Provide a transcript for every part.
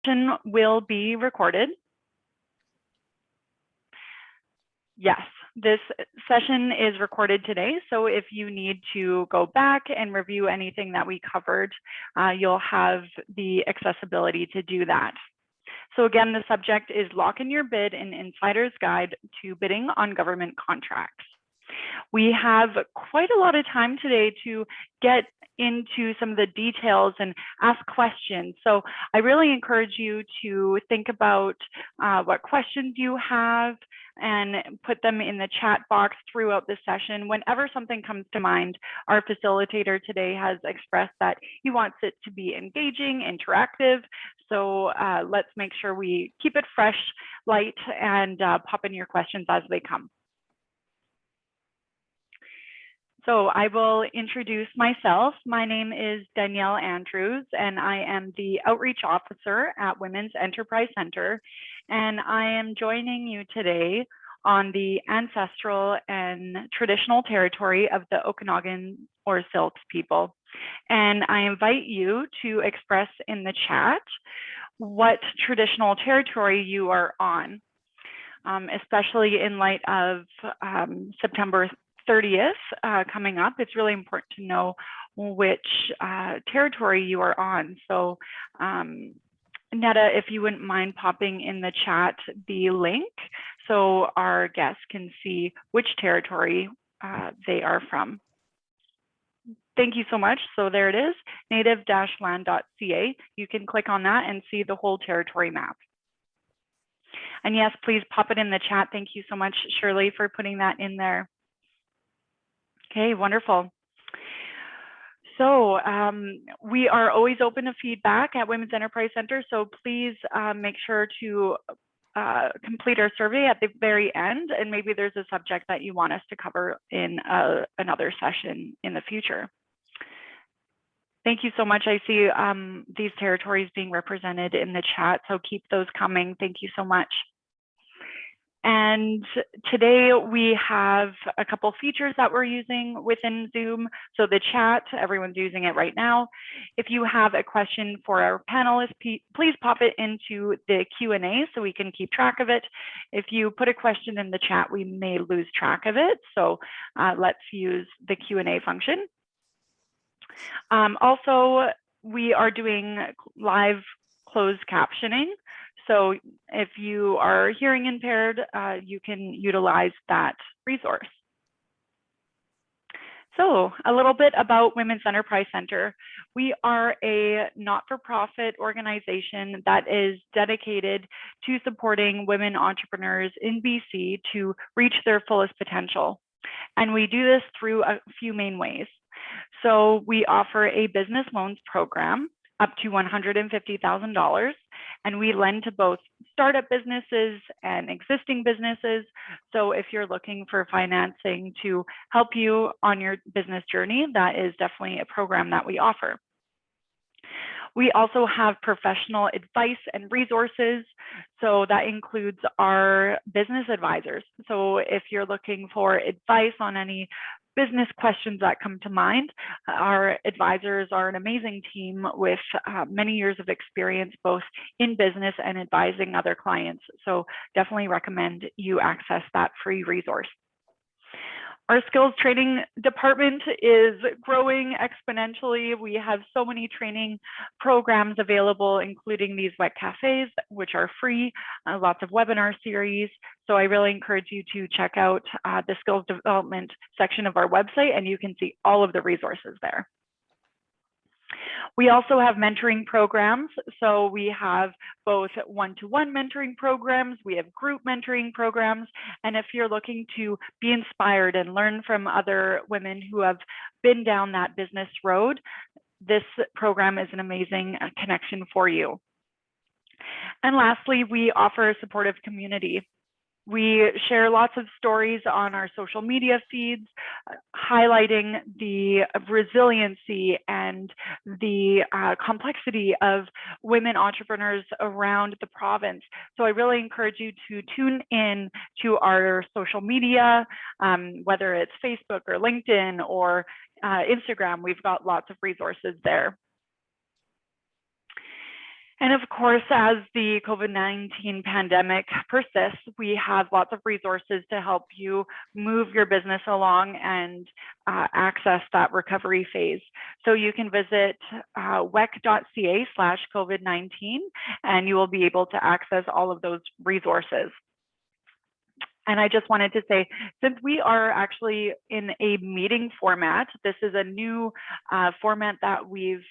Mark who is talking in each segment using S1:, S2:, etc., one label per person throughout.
S1: session will be recorded. Yes, this session is recorded today, so if you need to go back and review anything that we covered, you'll have the accessibility to do that. So again, the subject is Lock in Your Bid, an Insider's Guide to Bidding on Government Contracts. We have quite a lot of time today to get into some of the details and ask questions. So I really encourage you to think about what questions you have and put them in the chat box throughout the session. Whenever something comes to mind, our facilitator today has expressed that he wants it to be engaging, interactive. So let's make sure we keep it fresh, light, and pop in your questions as they come. So I will introduce myself. My name is Danielle Andrews, and I am the Outreach Officer at Women's Enterprise Center. And I am joining you today on the ancestral and traditional territory of the Okanagan or Syilx people. And I invite you to express in the chat what traditional territory you are on, especially in light of September 30th coming up. It's really important to know which territory you are on. So Netta, if you wouldn't mind popping in the chat the link so our guests can see which territory they are from. Thank you so much. So there it is, native-land.ca. You can click on that and see the whole territory map. And yes, please pop it in the chat. Thank you so much, Shirley, for putting that in there. Okay, wonderful. So we are always open to feedback at Women's Enterprise Center. So please make sure to complete our survey at the very end. And maybe there's a subject that you want us to cover in another session in the future. Thank you so much. I see these territories being represented in the chat. So keep those coming. Thank you so much. And today we have a couple features that we're using within Zoom. So the chat, everyone's using it right now. If you have a question for our panelists, please pop it into the Q&A so we can keep track of it. If you put a question in the chat, we may lose track of it. So let's use the Q&A function. Also, we are doing live closed captioning. So if you are hearing impaired, you can utilize that resource. So a little bit about Women's Enterprise Center. We are a not-for-profit organization that is dedicated to supporting women entrepreneurs in BC to reach their fullest potential. And we do this through a few main ways. So we offer a business loans program up to $150,000, and we lend to both startup businesses and existing businesses. So if you're looking for financing to help you on your business journey, that is definitely a program that we offer. We also have professional advice and resources. So that includes our business advisors. So if you're looking for advice on any business questions that come to mind, our advisors are an amazing team with many years of experience, both in business and advising other clients. So definitely recommend you access that free resource. Our skills training department is growing exponentially. We have so many training programs available, including these WECafe, which are free, lots of webinar series. So I really encourage you to check out the skills development section of our website, and you can see all of the resources there. We also have mentoring programs. So we have both one-to-one mentoring programs, we have group mentoring programs, and if you're looking to be inspired and learn from other women who have been down that business road, this program is an amazing connection for you. And lastly, we offer a supportive community. We share lots of stories on our social media feeds, highlighting the resiliency and the complexity of women entrepreneurs around the province. So I really encourage you to tune in to our social media, whether it's Facebook or LinkedIn or Instagram. We've got lots of resources there. And of course, as the COVID-19 pandemic persists, we have lots of resources to help you move your business along and access that recovery phase. So you can visit wec.ca/COVID-19, and you will be able to access all of those resources. And I just wanted to say, since we are actually in a meeting format, this is a new format that we've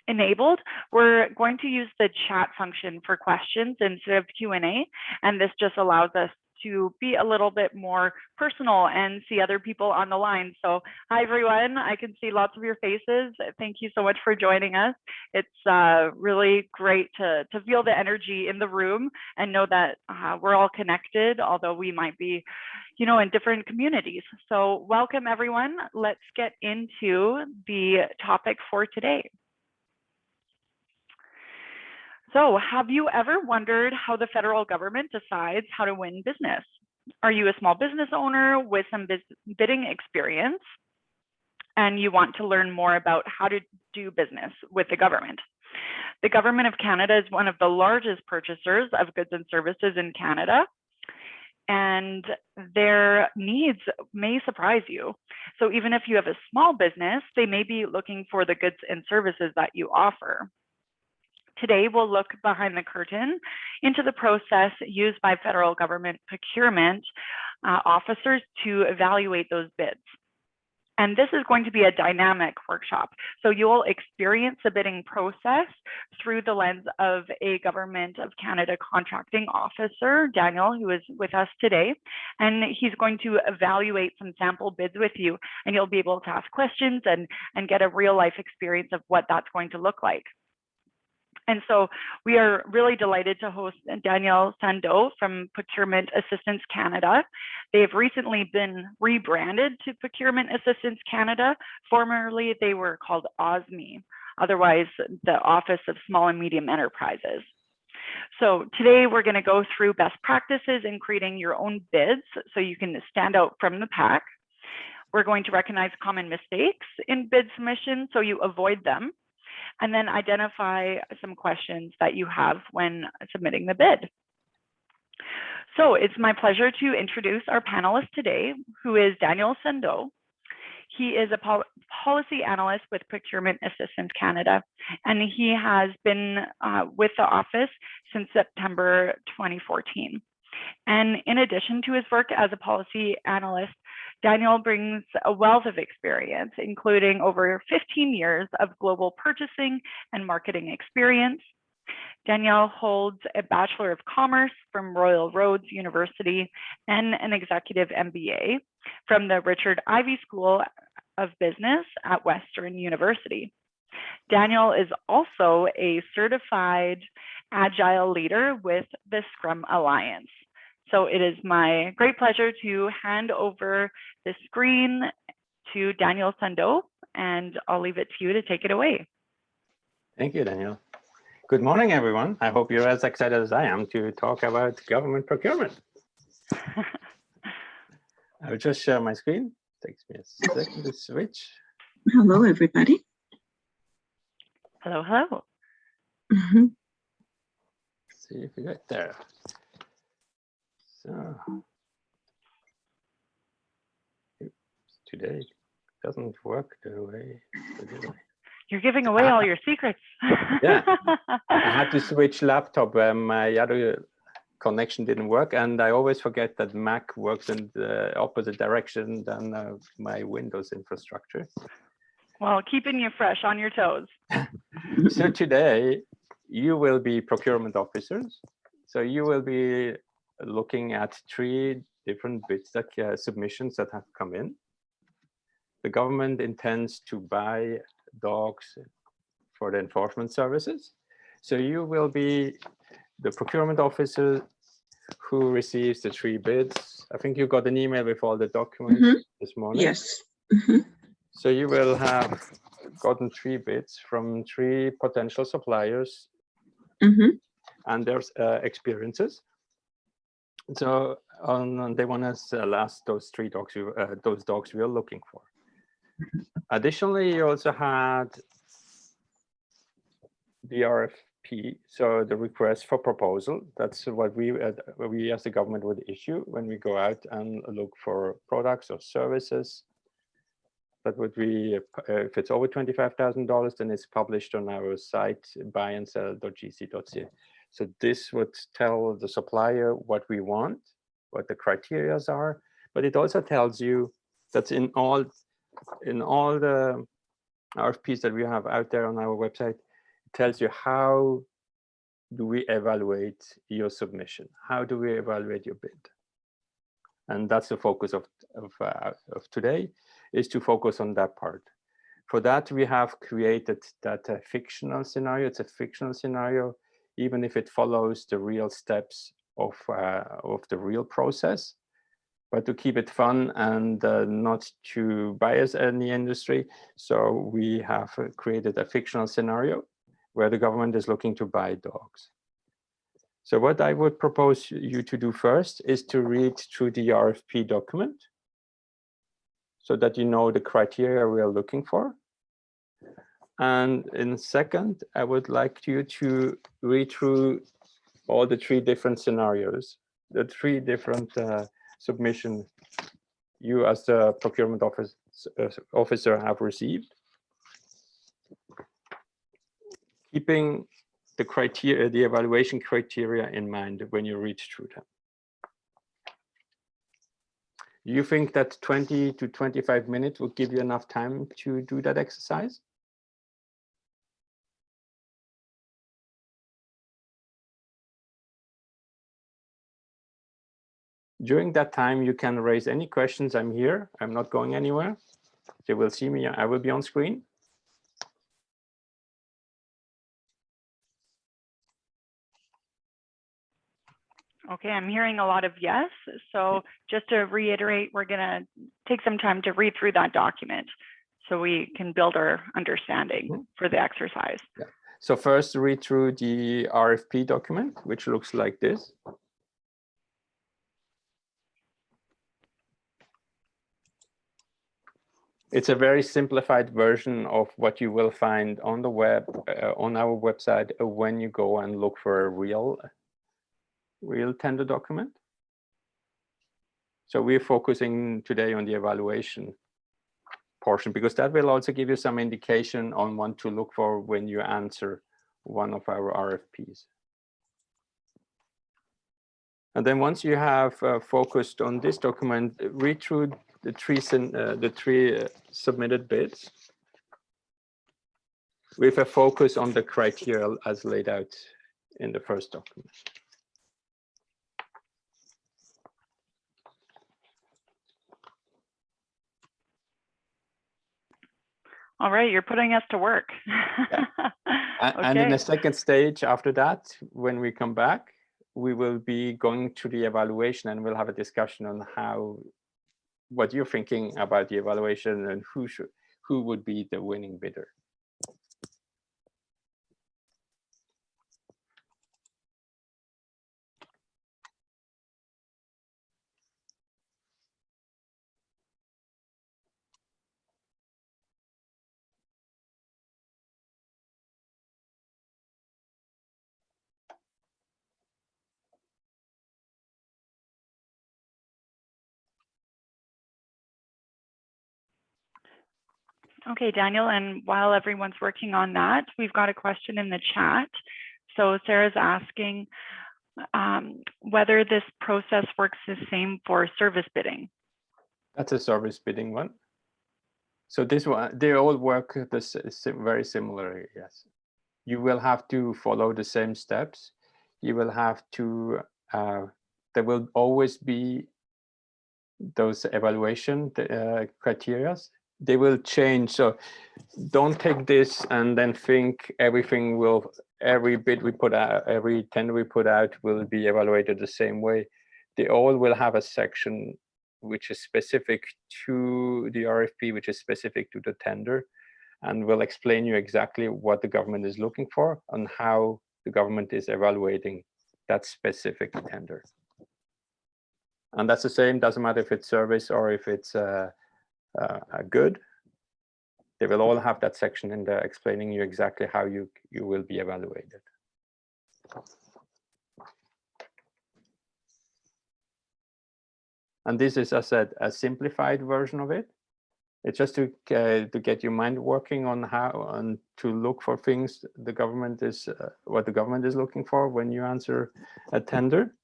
S1: enabled. We're going to use the chat function for questions instead of Q&A, and this just allows us to be a little bit more personal and see other people on the line. So hi everyone, I can see lots of your faces. Thank you so much for joining us. It's really great to feel the energy in the room and know that we're all connected, although we might be, you know, in different communities. So welcome everyone. Let's get into the topic for today. So have you ever wondered how the federal government decides how to win business? Are you a small business owner with some bidding experience and you want to learn more about how to do business with the government? The Government of Canada is one of the largest purchasers of goods and services in Canada, and their needs may surprise you. So even if you have a small business, they may be looking for the goods and services that you offer. Today, we'll look behind the curtain into the process used by federal government procurement officers to evaluate those bids. And this is going to be a dynamic workshop. So you'll experience the bidding process through the lens of a Government of Canada contracting officer, Daniel, who is with us today. And he's going to evaluate some sample bids with you, and you'll be able to ask questions and get a real life experience of what that's going to look like. And so we are really delighted to host Danielle Andrews from Procurement Assistance Canada. They have recently been rebranded to Procurement Assistance Canada. Formerly, they were called OSME, otherwise the Office of Small and Medium Enterprises. So today we're going to go through best practices in creating your own bids so you can stand out from the pack. We're going to recognize common mistakes in bid submission so you avoid them, and then identify some questions that you have when submitting the bid. So it's my pleasure to introduce our panelist today, who is Danielle Andrews. He is a policy analyst with Procurement Assistance Canada, and he has been with the office since September 2014. And in addition to his work as a policy analyst, Danielle brings a wealth of experience, including over 15 years of global purchasing and marketing experience. Danielle holds a Bachelor of Commerce from Royal Roads University and an executive MBA from the Richard Ivey School of Business at Western University. Danielle is also a certified Agile leader with the Scrum Alliance. So it is my great pleasure to hand over the screen to Danielle Andrews, and I'll leave it to you to take it away.
S2: Thank you, Danielle. Good morning, everyone. I hope you're as excited as I am to talk about government procurement. I will just share my screen. It takes me a second to switch.
S3: Hello, everybody.
S1: Hello, hello.
S2: See if we get there. So today doesn't work the way.
S1: You're giving away all your secrets.
S2: Yeah, I had to switch laptop. My other connection didn't work, and I always forget that Mac works in the opposite direction than my Windows infrastructure.
S1: Well, keeping you fresh on your toes.
S2: So today you will be procurement officers. So you will be looking at 3 different bids that submissions that have come in. The government intends to buy dogs for the enforcement services. So you will be the procurement officer who receives the 3 bids. I think you got an email with all the documents this morning.
S3: Yes.
S2: So you will have gotten 3 bids from 3 potential suppliers and their experiences. So they want to sell us those 3 dogs, those dogs we are looking for. Additionally, you also had the so the request for proposal, that's what we as the government would issue when we go out and look for products or services. That would be, if it's over $25,000, then it's published on our site, buyandsell.gc.ca. So this would tell the supplier what we want, what the criteria are, but it also tells you that in all the RFPs that we have out there on our website, it tells you how do we evaluate your submission? How do we evaluate your bid? And that's the focus of today, is to focus on that part. For that, we have created that fictional scenario. It's a fictional scenario, even if it follows the real steps of the real process, but to keep it fun and not to bias any industry. So we have created a fictional scenario where the government is looking to buy dogs. So what I would propose you to do first is to read through the RFP document so that you know the criteria we are looking for. And in second, I would like you to read through all the 3 different scenarios, the 3 different submissions you as the procurement officer have received, keeping the criteria, the evaluation criteria in mind when you read through them. Do you think that 20 to 25 minutes will give you enough time to do that exercise? During that time, you can raise any questions. I'm here. I'm not going anywhere. You will see me. I will be on screen.
S1: Okay, I'm hearing a lot of yes. So just to reiterate, we're going to take some time to read through that document so we can build our understanding for the exercise.
S2: Yeah. So first, read through the RFP document, which looks like this. It's a very simplified version of what you will find on the web, on our website, when you go and look for a real tender document. So we're focusing today on the evaluation portion, because that will also give you some indication on what to look for when you answer one of our RFPs. And then once you have focused on this document, read through the 3 submitted bids with a focus on the criteria as laid out in the first document.
S1: All right, you're putting us to work.
S2: Yeah.
S1: Okay.
S2: And in the second stage after that, when we come back, we will be going to the evaluation and we'll have a discussion on what you're thinking about the evaluation and who would be the winning bidder.
S1: Okay, Daniel, and while everyone's working on that, we've got a question in the chat. So Sarah's asking whether this process works the same for service bidding.
S2: That's a service bidding one. So this one, they all work very similarly, yes. You will have to follow the same steps. You will have to, there will always be those evaluation criteria. They will change. So don't take this and then think every bid we put out, every tender we put out will be evaluated the same way. They all will have a section which is specific to the RFP, which is specific to the tender, and will explain you exactly what the government is looking for and how the government is evaluating that specific tender. And that's the same, doesn't matter if it's service or if it's a good. They will all have that section in there explaining you exactly how you will be evaluated. And this is, as I said, a simplified version of it. It's just to get your mind working on how and to look for things the government is what the government is looking for when you answer a tender.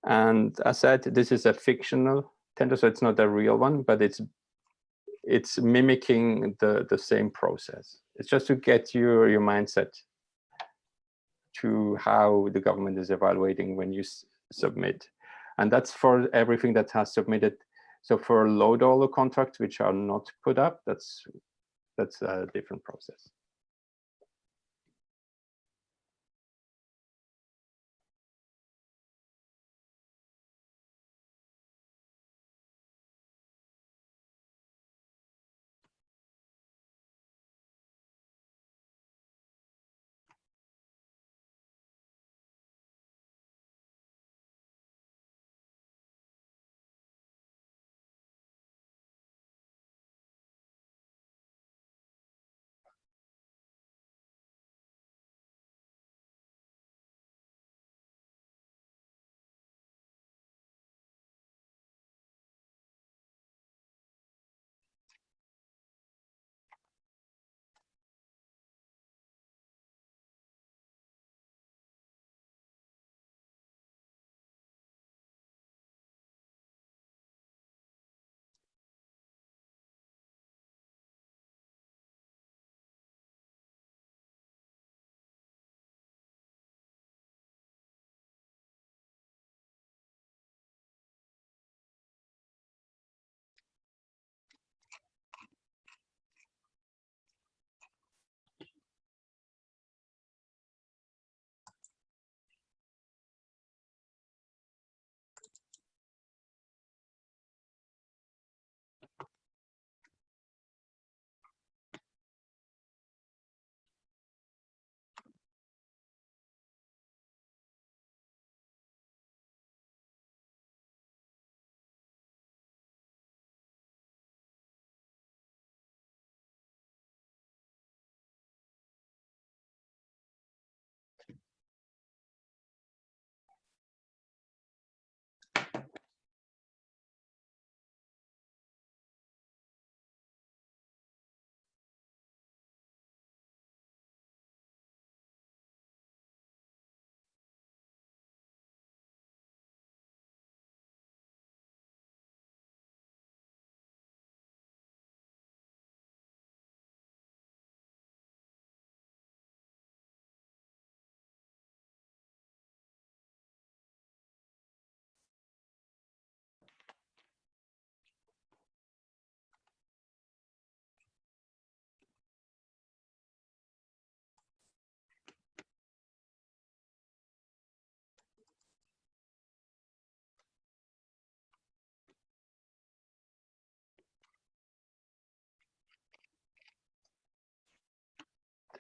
S2: And as I said, this is a fictional tender, so it's not a real one, but it's mimicking the same process. It's just to get your mindset to how the government is evaluating when you submit. And that's for everything that has submitted. So for low dollar contracts which are not put up, that's a different process.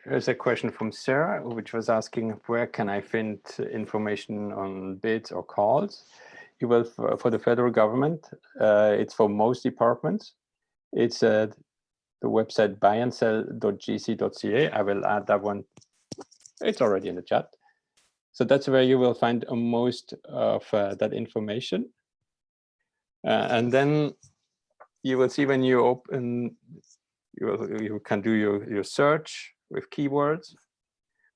S2: There's a question from Sarah, which was asking, where can I find information on bids or calls? You will, for the federal government, it's for most departments. It's the website buyandsell.gc.ca. I will add that one. It's already in the chat. So that's where you will find most of that information. And then you will see when you open, you can do your search with keywords,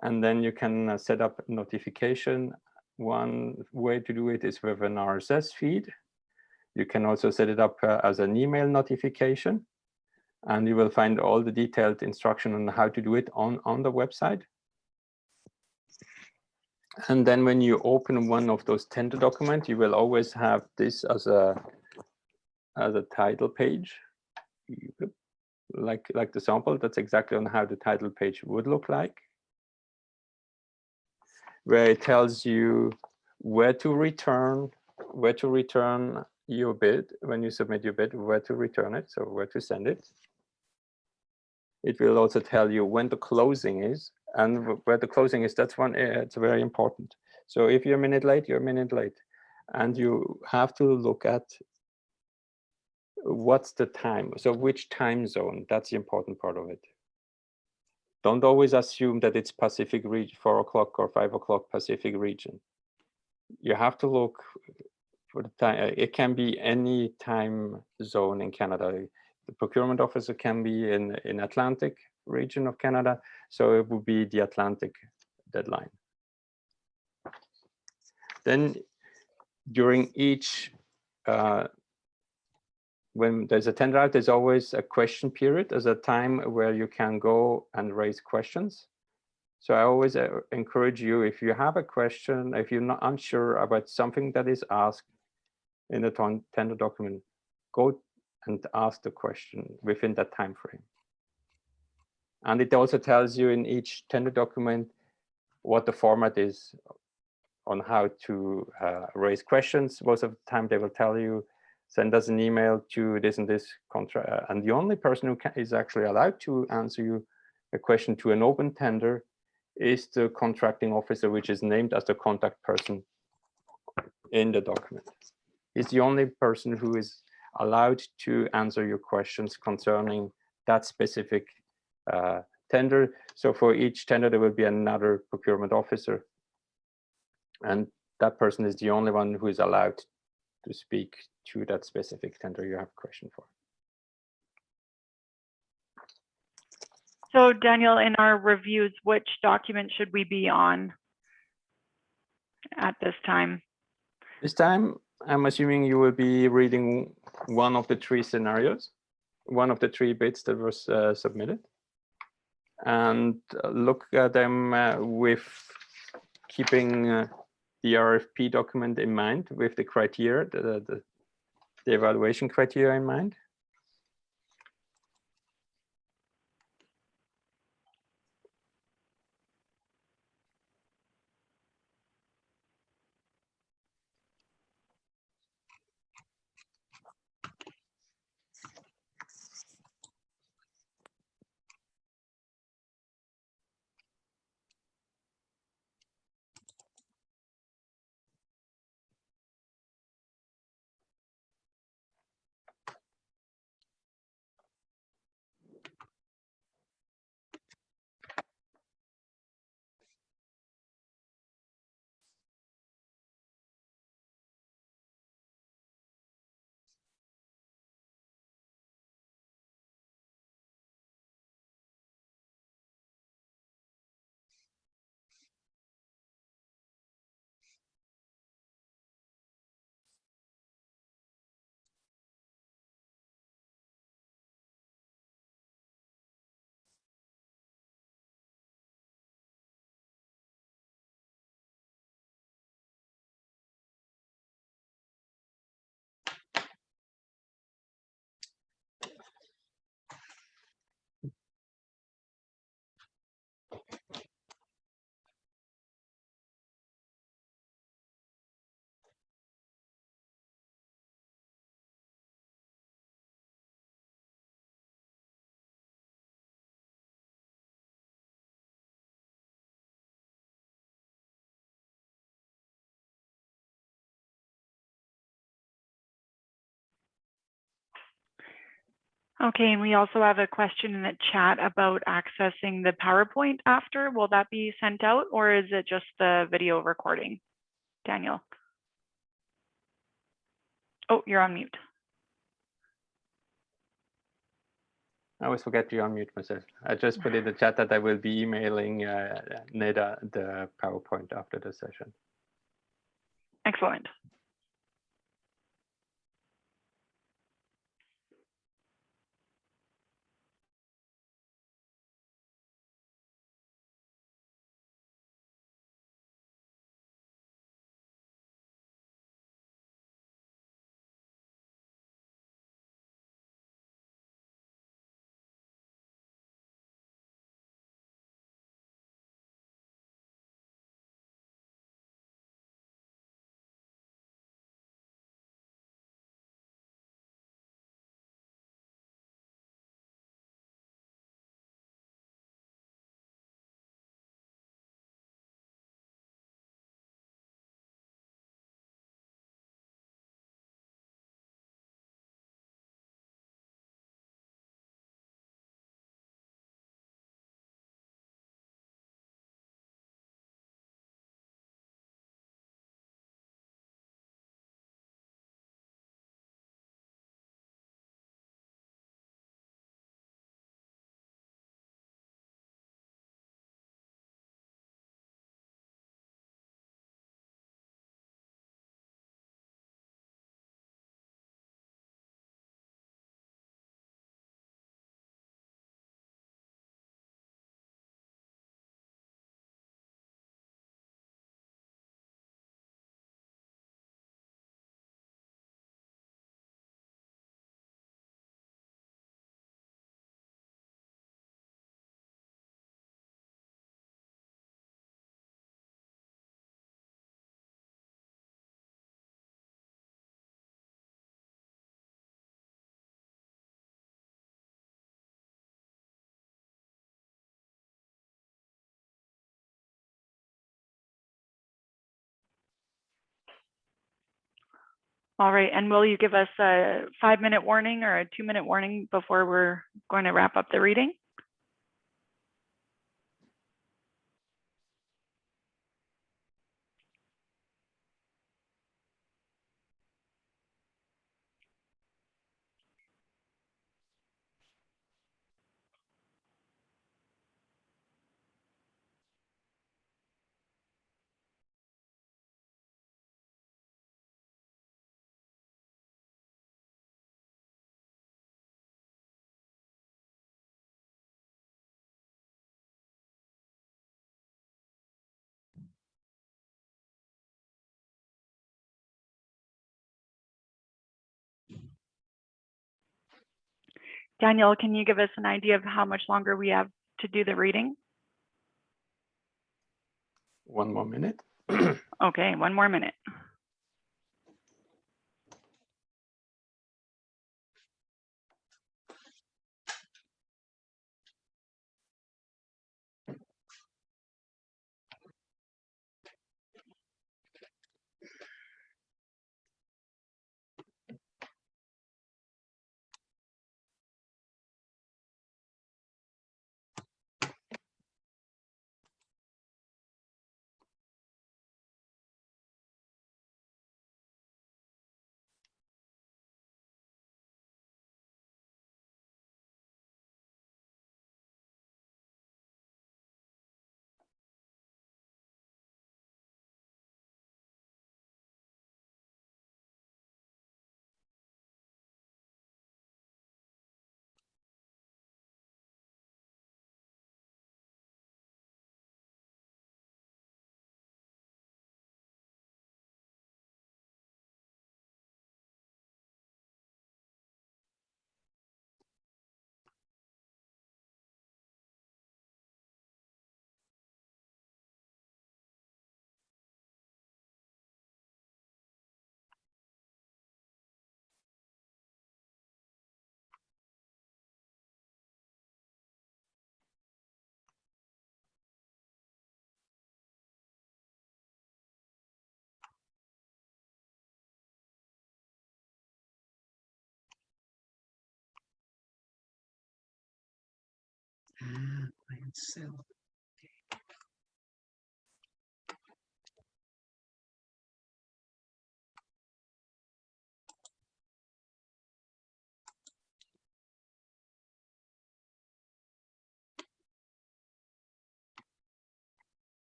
S2: and then you can set up notification. One way to do it is with an RSS feed. You can also set it up as an email notification, and you will find all the detailed instruction on how to do it on the website. And then when you open one of those tender documents, you will always have this as a title page. Like the sample, that's exactly on how the title page would look like, where it tells you where to return your bid when you submit your bid, where to return it, so where to send it. It will also tell you when the closing is, and where the closing is, that's one, it's very important. So if you're a minute late, you're a minute late, and you have to look at what's the time, so which time zone, that's the important part of it. don't always assume that it's Pacific region, 4 o'clock or 5 o'clock Pacific region. You have to look for the time. It can be any time zone in Canada. The procurement officer can be in Atlantic region of Canada, so it would be the Atlantic deadline. Then during each, when there's a tender out, there's always a question period. There's a time where you can go and raise questions. So I always encourage you, if you have a question, if you're not unsure about something that is asked in the tender document, go and ask the question within that time frame. And it also tells you in each tender document what the format is on how to raise questions. Most of the time they will tell you, send us an email to this and this contract. And the only person who is actually allowed to answer you a question to an open tender is the contracting officer, which is named as the contact person in the document. He's the only person who is allowed to answer your questions concerning that specific tender. So for each tender, there will be another procurement officer. And that person is the only one who is allowed to speak to that specific tender you have a question for.
S1: So Daniel, in our reviews, which document should we be on at this time?
S2: This time, I'm assuming you will be reading one of the 3 scenarios, one of the 3 bids that was submitted, and look at them with keeping the RFP document in mind, with the criteria, the evaluation criteria in mind.
S1: Okay, and we also have a question in the chat about accessing the PowerPoint after. Will that be sent out, or is it just the video recording? Daniel. Oh, you're on mute.
S2: I always forget to unmute myself. I just put in the chat that I will be emailing Neda the PowerPoint after the session.
S1: Excellent. All right, and will you give us a 5-minute warning or a 2-minute warning before we're going to wrap up the reading? Danielle, can you give us an idea of how much longer we have to do the reading?
S2: 1 more minute.
S1: Okay, 1 more minute.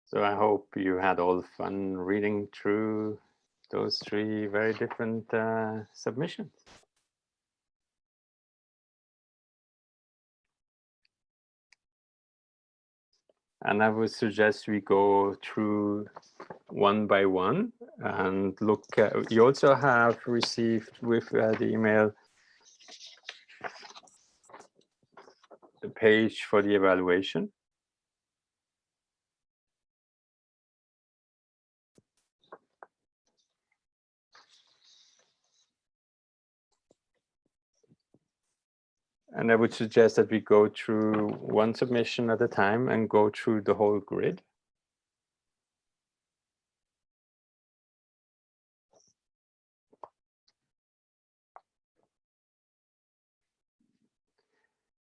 S2: So I hope you had all the fun reading through those 3 very different submissions. And I would suggest we go through one by one and look. You also have received with the email the page for the evaluation. And I would suggest that we go through one submission at a time and go through the whole grid.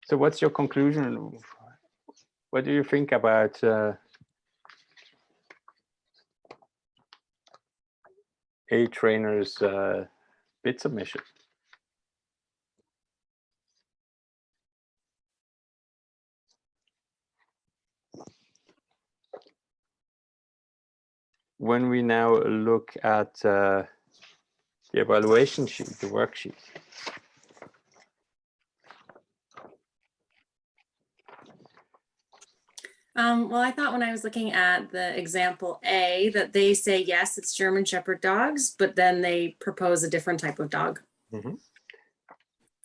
S2: So what's your conclusion? What do you think about a trainer's bid submission? When we now look at the evaluation sheet, the worksheet,
S4: Well, I thought when I was looking at the example A that they say, yes, it's German Shepherd dogs, but then they propose a different type of dog.
S2: Mhm.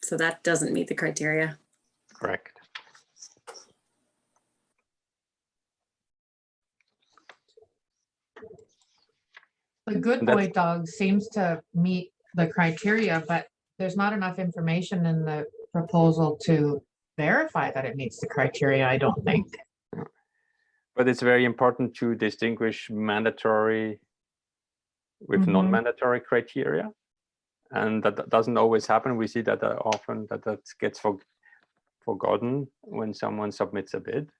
S4: So that doesn't meet the criteria.
S2: Correct.
S5: The good
S2: And
S5: boy
S2: that's-
S5: dog seems to meet the criteria, but there's not enough information in the proposal to verify that it meets the criteria, I don't think.
S2: But it's very important to distinguish mandatory with
S5: Mhm.
S2: non-mandatory criteria. And that doesn't always happen. We see that often that gets forgotten when someone submits a bid.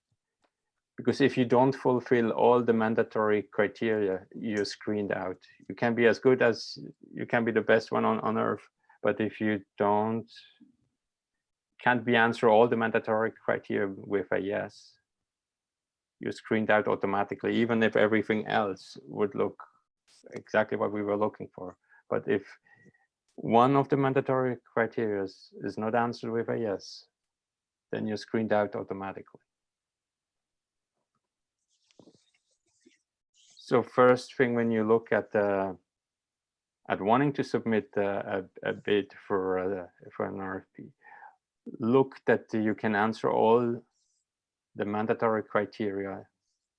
S2: Because if you don't fulfill all the mandatory criteria, you're screened out. You can be as good as, you can be the best one on earth, but if you can't answer all the mandatory criteria with a yes, you're screened out automatically, even if everything else would look exactly what we were looking for. But if one of the mandatory criteria is not answered with a yes, then you're screened out automatically. So first thing, when you look at wanting to submit a bid for an RFP, look that you can answer all the mandatory criteria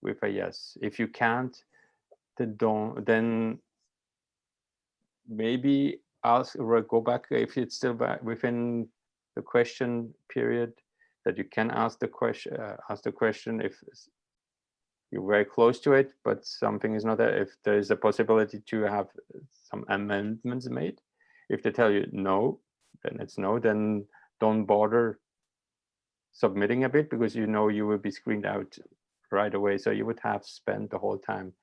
S2: with a yes. If you can't, then maybe ask or go back if it's still back within the question period, that you can ask the question if you're very close to it, but something is not there. If there is a possibility to have some amendments made, if they tell you no, then it's no, then don't bother submitting a bid, because you know you will be screened out right away. So you would have spent the whole time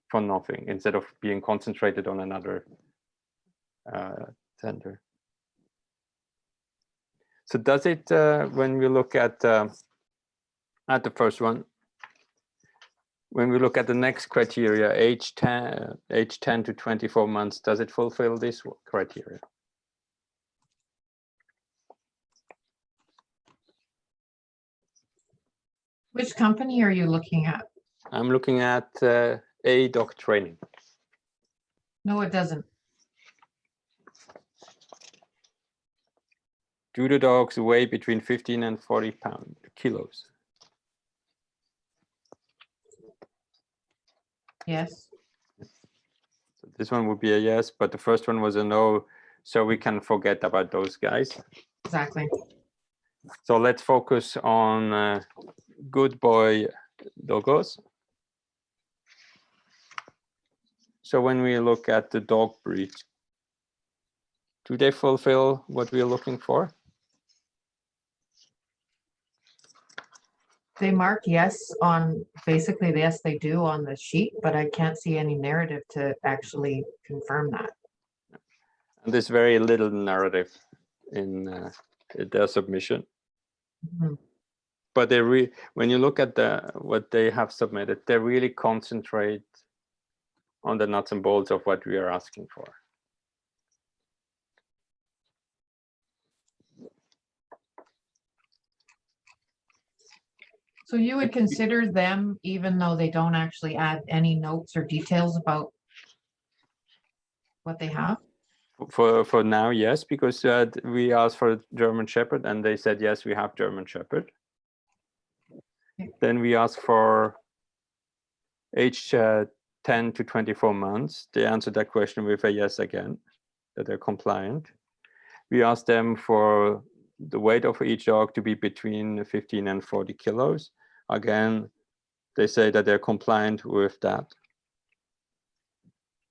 S2: for nothing instead of being concentrated on another tender. So does it, when we look at the first one, when we look at the next criteria, age 10 to 24 months, does it fulfill this criteria?
S5: Which company are you looking at?
S2: I'm looking at A-Dog Training.
S5: No, it doesn't.
S2: Do the dogs weigh between 15 and 40 kilos?
S5: Yes.
S2: So this one would be a yes, but the first one was a no, so we can forget about those guys.
S5: Exactly.
S2: So let's focus on good boy doggos. So when we look at the dog breeds, do they fulfill what we're looking for?
S5: They mark yes on, basically, yes, they do on the sheet, but I can't see any narrative to actually confirm that.
S2: And there's very little narrative in their submission.
S5: Mhm.
S2: But when you look at what they have submitted, they really concentrate on the nuts and bolts of what we are asking for.
S5: So you would consider them, even though they don't actually add any notes or details about what they have?
S2: For now, yes, because we asked for German Shepherd and they said, yes, we have German Shepherd.
S5: Okay.
S2: Then we asked for age 10 to 24 months. They answered that question with a yes again, that they're compliant. We asked them for the weight of each dog to be between 15 and 40 kilos. Again, they say that they're compliant with that,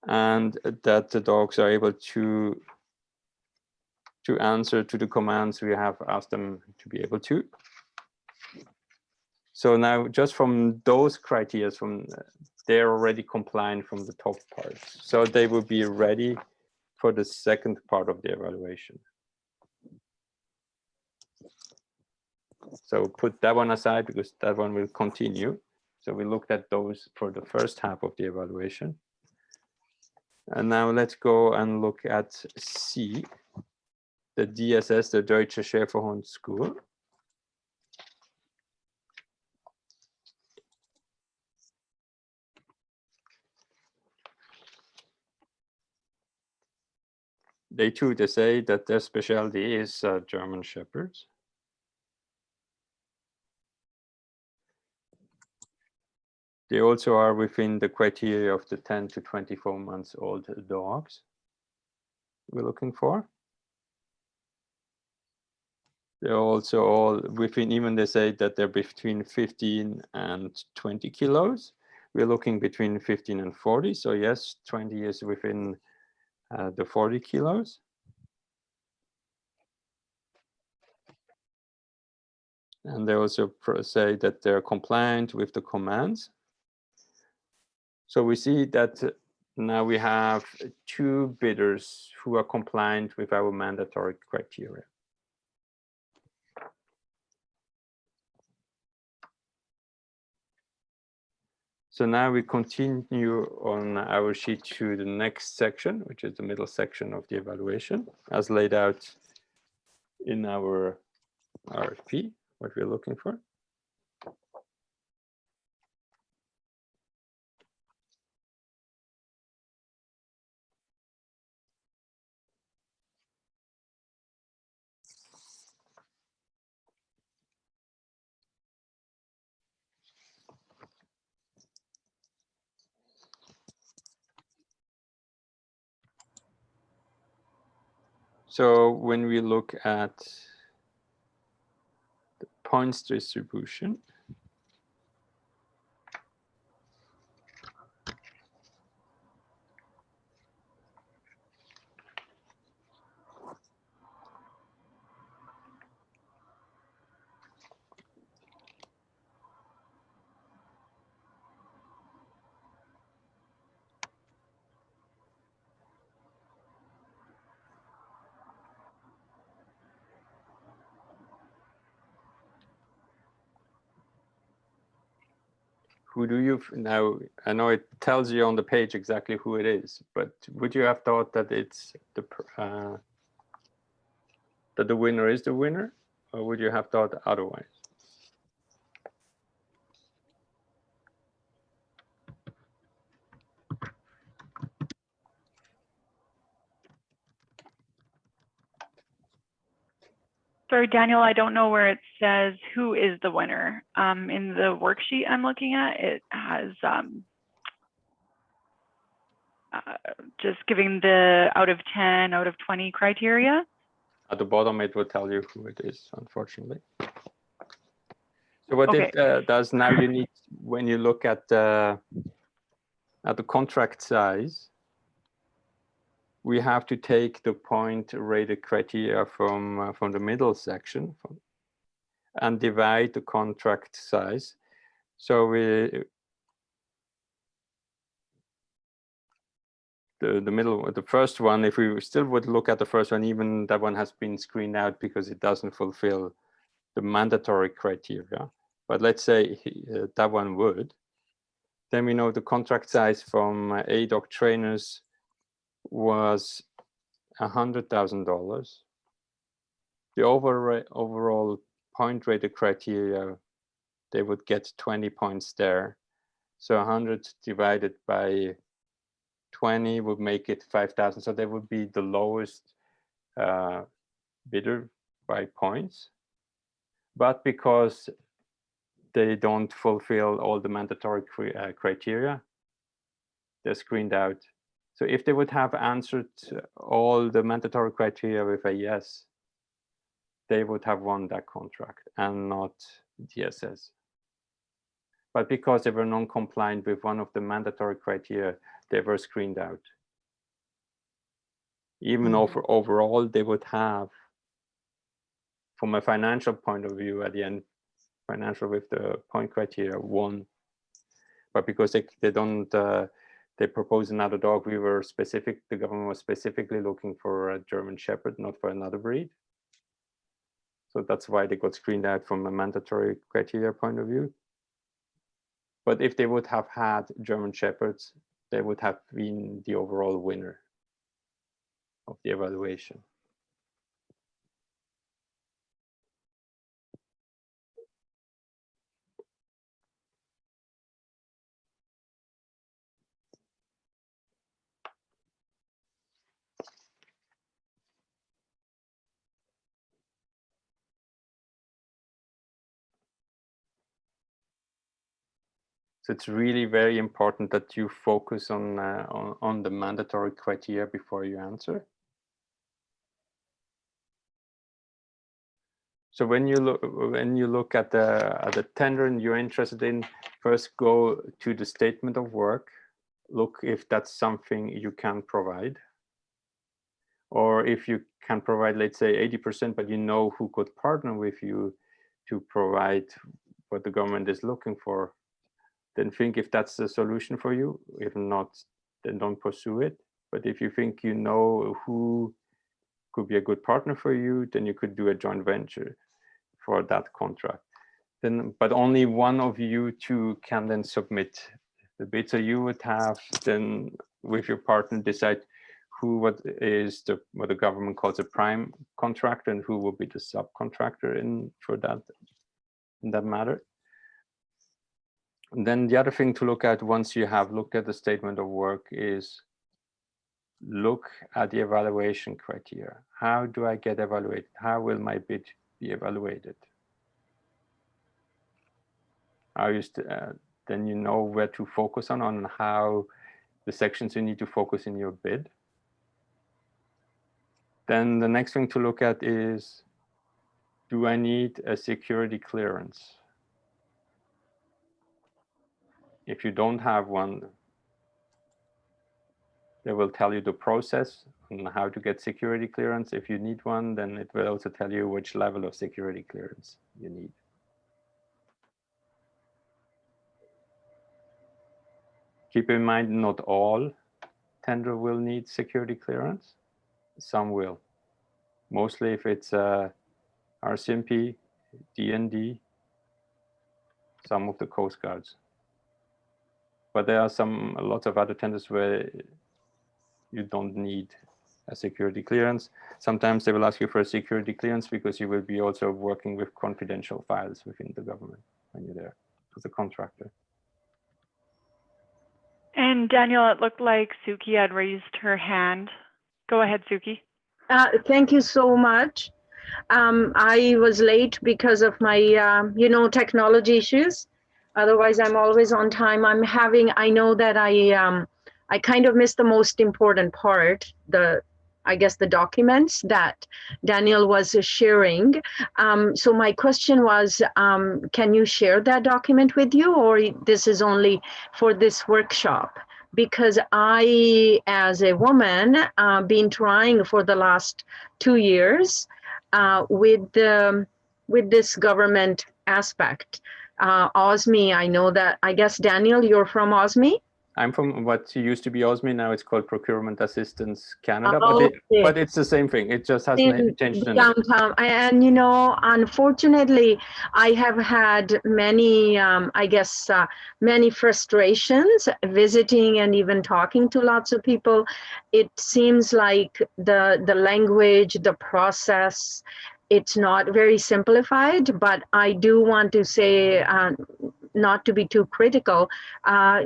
S2: and that the dogs are able to answer to the commands we have asked them to be able to. So now, just from those criteria, they're already compliant from the top part. So they will be ready for the second part of the evaluation. So put that one aside because that one will continue. So we looked at those for the first half of the evaluation. And now let's go and look at C, the DSS, the Deutsche Schäferhund School. they too, they say that their specialty is German Shepherds. They also are within the criteria of the 10 to 24 months old dogs we're looking for. They're also all within, even they say that they're between 15 and 20 kilos. We're looking between 15 and 40. So yes, 20 is within the 40 kilos. And they also say that they're compliant with the commands. So we see that now we have 2 bidders who are compliant with our mandatory criteria. So now we continue on our sheet to the next section, which is the middle section of the evaluation, as laid out in our RFP, what we're looking for. So when we look at the points distribution, who do you now? I know it tells you on the page exactly who it is, but would you have thought that it's that the winner is the winner, or would you have thought otherwise?
S1: Sorry, Daniel, I don't know where it says who is the winner. In the worksheet I'm looking at, it has just giving the out of 10, out of 20 criteria.
S2: At the bottom, it will tell you who it is, unfortunately. So what
S1: Okay.
S2: it does now, you need, when you look at the contract size, we have to take the point rated criteria from the middle section and divide the contract size. So the first one, if we still would look at the first one, even that one has been screened out because it doesn't fulfill the mandatory criteria. But let's say that one would. Then we know the contract size from A-Dog trainers was $100,000. The overall point rated criteria, they would get 20 points there. So 100 divided by 20 would make it 5,000. So they would be the lowest bidder by points. But because they don't fulfill all the mandatory criteria, they're screened out. So if they would have answered all the mandatory criteria with a yes, they would have won that contract and not DSS. But because they were non-compliant with one of the mandatory criteria, they were screened out. Even overall, they would have, from a financial point of view, at the end, financial with the point criteria, won. But because they don't, they proposed another dog, the government was specifically looking for a German Shepherd, not for another breed. So that's why they got screened out from a mandatory criteria point of view. But if they would have had German Shepherds, they would have been the overall winner of the evaluation. So it's really very important that you focus on the mandatory criteria before you answer. So when you look at the tender and you're interested in, first go to the statement of work, look if that's something you can provide, or if you can provide, let's say 80%, but you know who could partner with you to provide what the government is looking for, then think if that's the solution for you. If not, then don't pursue it. But if you think you know who could be a good partner for you, then you could do a joint venture for that contract. Then, but only one of you two can then submit the bid. So you would have then with your partner decide what the government calls a prime contractor and who will be the subcontractor in that matter. And then the other thing to look at once you have looked at the statement of work is look at the evaluation criteria. How do I get evaluated? How will my bid be evaluated? Then you know where to focus on how the sections you need to focus in your bid. Then the next thing to look at is, do I need a security clearance? If you don't have one, they will tell you the process on how to get security clearance. If you need one, then it will also tell you which level of security clearance you need. Keep in mind, not all tender will need security clearance. Some will. Mostly if it's RCMP, DND, some of the Coast Guards. But there are lots of other tenders where you don't need a security clearance. Sometimes they will ask you for a security clearance because you will be also working with confidential files within the government when you're there as a contractor.
S1: And Danielle, it looked like Suki had raised her hand. Go ahead, Suki.
S6: Thank you so much. I was late because of my, technology issues. Otherwise, I'm always on time. I know that I kind of missed the most important part, I guess the documents that Danielle was sharing. So my question was, can you share that document with you, or this is only for this workshop? Because I, as a woman, been trying for the last 2 years with this government aspect. OSME, I know that, I guess, Danielle, you're from OSME?
S2: I'm from what used to be OSME, now it's called Procurement Assistance Canada, but it's the same thing. It just has changed the name.
S6: And unfortunately, I have had many, many frustrations visiting and even talking to lots of people. It seems like the language, the process, it's not very simplified, but I do want to say, not to be too critical,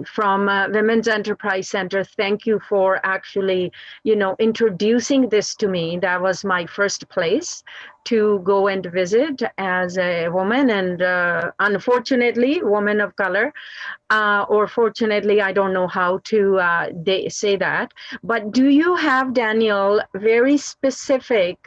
S6: from Women's Enterprise Center, thank you for actually, introducing this to me. That was my first place to go and visit as a woman, and unfortunately, woman of color, or fortunately, I don't know how to say that. But do you have, Danielle, very specific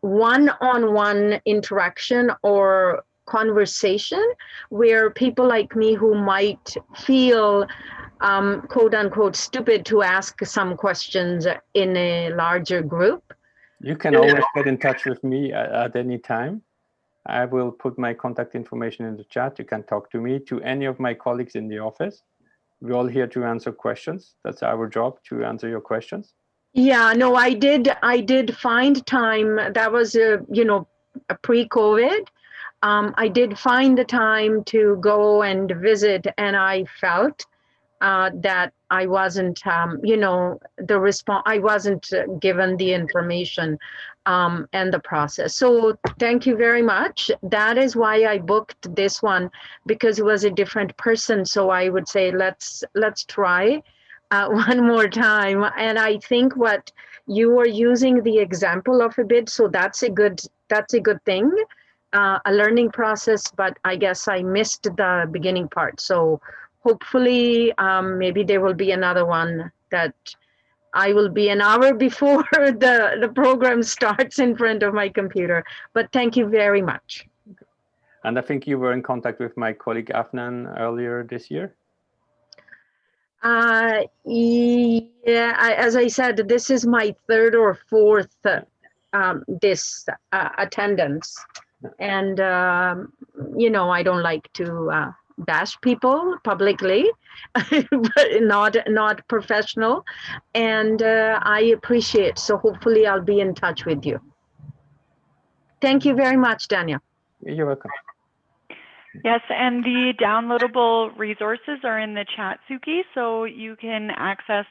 S6: one-on-one interaction or conversation where people like me who might feel quote unquote stupid to ask some questions in a larger group?
S2: You can always get in touch with me at any time. I will put my contact information in the chat. You can talk to me, to any of my colleagues in the office. We're all here to answer questions. That's our job, to answer your questions.
S6: Yeah, no, I did find time. That was pre-COVID. I did find the time to go and visit, and I felt that I wasn't, I wasn't given the information and the process. So thank you very much. That is why I booked this one, because it was a different person. So I would say, let's try one more time. And I think what you were using the example of a bid, so that's a good thing. a learning process, but I guess I missed the beginning part. So hopefully, maybe there will be another one that I will be an hour before the program starts in front of my computer. But thank you very much.
S2: And I think you were in contact with my colleague Afnan earlier this year.
S6: Yeah, as I said, this is my third or fourth attendance, and you know, I don't like to bash people publicly, but not professional, and I appreciate. So hopefully, I'll be in touch with you. Thank you very much, Daniel.
S2: You're welcome.
S1: Yes, and the downloadable resources are in the chat, Suki, so you can access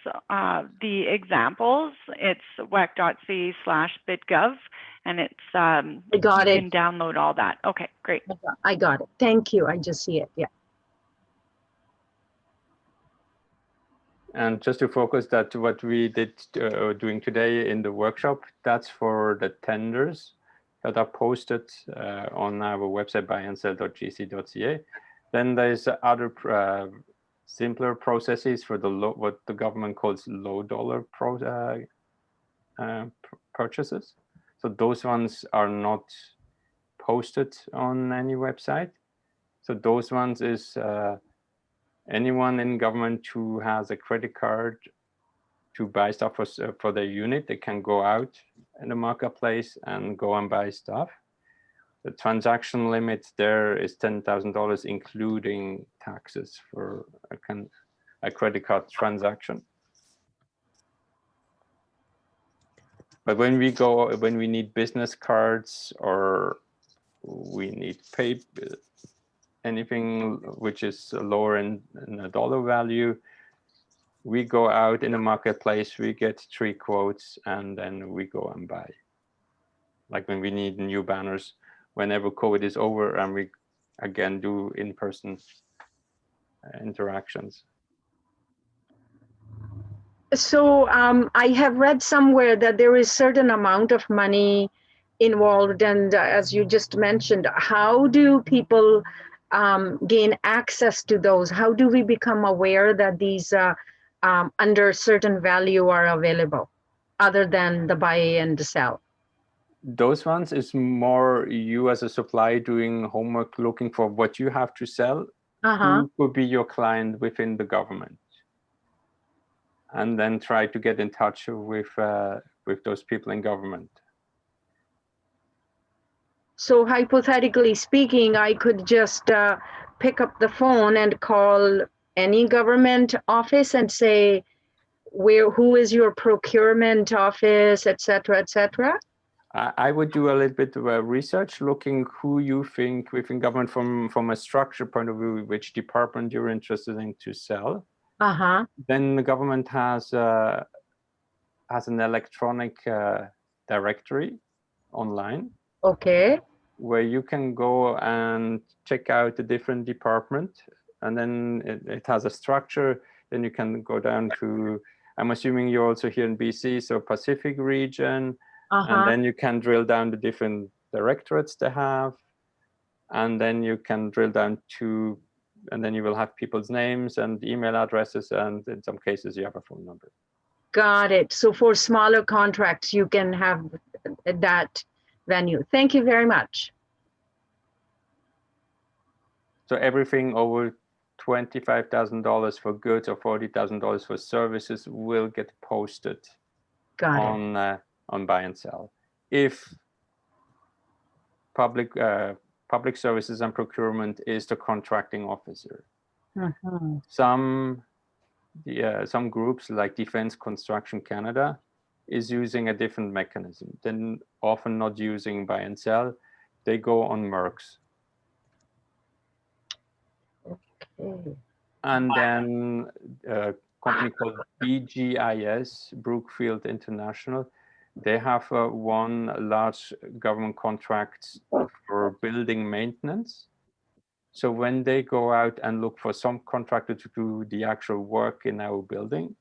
S1: the examples. It's wec.ca/bitgov, and it's
S6: I got
S1: you
S6: it.
S1: can download all that. Okay, great.
S6: I got it. Thank you. I just see it. Yeah.
S2: And just to focus that what we did doing today in the workshop, that's for the tenders that are posted on our website buyandsell.gc.ca. Then there's other simpler processes for the what the government calls low dollar purchases. So those ones are not posted on any website. So those ones is anyone in government who has a credit card to buy stuff for their unit, they can go out in the marketplace and go and buy stuff. The transaction limit there is $10,000, including taxes for a credit card transaction. But when we need business cards or we need anything which is lower in a dollar value, we go out in the marketplace, we get 3 quotes, and then we go and buy. Like when we need new banners, whenever COVID is over, and we again do in-person interactions.
S6: So I have read somewhere that there is certain amount of money involved, and as you just mentioned, how do people gain access to those? How do we become aware that these under certain value are available, other than the buy and the sell?
S2: Those ones is more you as a supplier doing homework, looking for what you have to sell. Who could be your client within the government, and then try to get in touch with those people in government.
S6: So hypothetically speaking, I could just pick up the phone and call any government office and say, who is your procurement office, et cetera, et cetera?
S2: I would do a little bit of research, looking who you think within government from a structure point of view, which department you're interested in to sell. Then the government has an electronic directory online.
S6: Okay.
S2: Where you can go and check out the different department, and then it has a structure. Then you can go down to, I'm assuming you're also here in BC, so Pacific region. And then you can drill down the different directorates they have. And then you can drill down to, and then you will have people's names and email addresses. And in some cases, you have a phone number.
S6: Got it. So for smaller contracts, you can have that venue. Thank you very much.
S2: So everything over $25,000 for goods or $40,000 for services will get posted on buy and sell. If public services and procurement is the contracting officer. Some groups like Defense Construction Canada is using a different mechanism. Then often not using buy and sell, they go on MERCs. And then a company called BGIS, Brookfield International, they have one large government contract for building maintenance. So when they go out and look for some contractor to do the actual work in our building,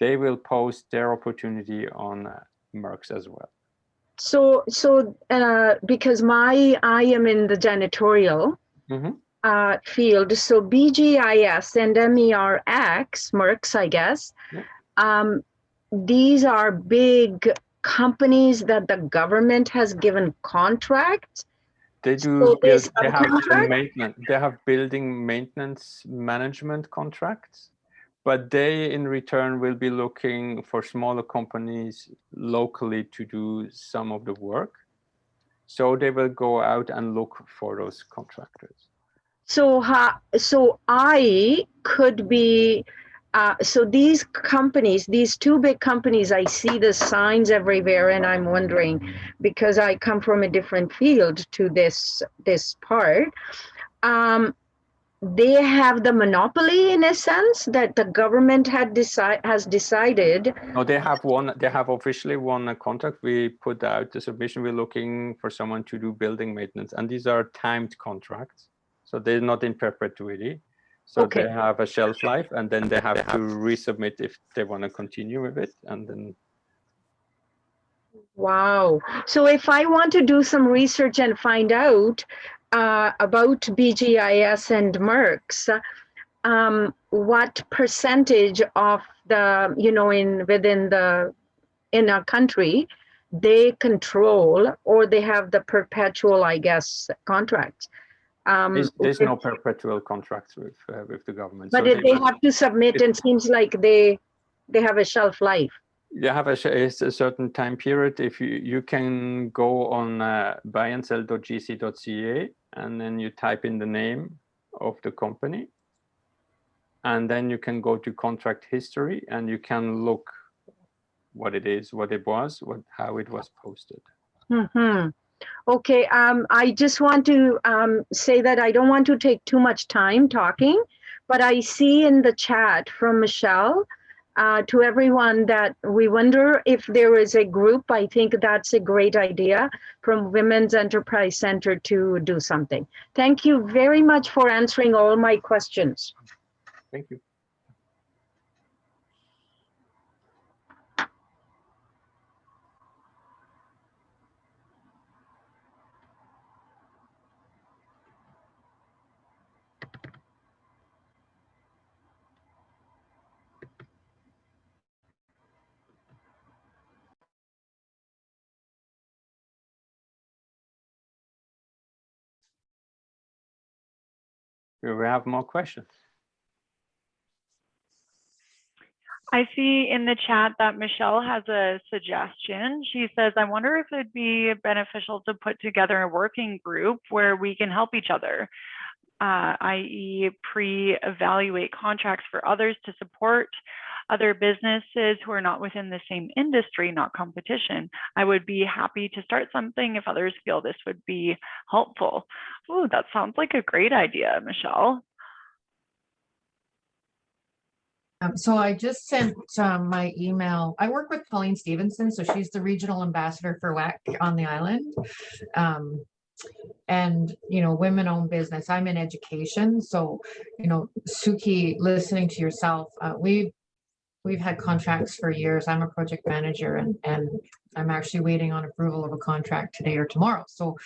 S2: they will post their opportunity on MERCs as well.
S6: So because I am in the janitorial
S2: Mhm.
S6: field, so BGIS and Mercs, I guess,
S2: Yeah.
S6: these are big companies that the government has given contracts.
S2: They do
S6: So they
S2: build, they have
S6: subcontract?
S2: maintenance, they have building maintenance management contracts, but they in return will be looking for smaller companies locally to do some of the work. So they will go out and look for those contractors.
S6: So I could be, so these companies, these two big companies, I see the signs everywhere, and I'm wondering, because I come from a different field to this part, they have the monopoly in a sense that the government has decided.
S2: No, they have officially won a contract. We put out the submission. We're looking for someone to do building maintenance, and these are timed contracts. So they're not in perpetuity. So
S6: Okay.
S2: they have a shelf life, and then they have to resubmit if they want to continue with it. And then.
S6: Wow. So if I want to do some research and find out about BGIS and Mercs, what percentage of the, in a country they control, or they have the perpetual, I guess, contracts.
S2: There's no perpetual contracts with the government.
S6: But
S2: So
S6: they have to submit, and seems like they have a shelf life.
S2: You have a certain time period. If you can go on buyandsell.gc.ca, and then you type in the name of the company, and then you can go to contract history, and you can look what it is, what it was, how it was posted.
S6: Mm-hmm. Okay, I just want to say that I don't want to take too much time talking, but I see in the chat from Michelle to everyone that we wonder if there is a group. I think that's a great idea from Women's Enterprise Center to do something. Thank you very much for answering all my questions.
S2: Thank you. Do we have more questions?
S1: I see in the chat that Michelle has a suggestion. She says, I wonder if it'd be beneficial to put together a working group where we can help each other, i.e. pre-evaluate contracts for others to support other businesses who are not within the same industry, not competition. I would be happy to start something if others feel this would be helpful. Ooh, that sounds like a great idea, Michelle.
S5: So I just sent my email. I work with Pauline Stevenson, so she's the regional ambassador for WEC on the island. And, women-owned business. I'm in education. So, Suki, listening to yourself, we've had contracts for years. I'm a project manager, and I'm actually waiting on approval of a contract today or tomorrow. So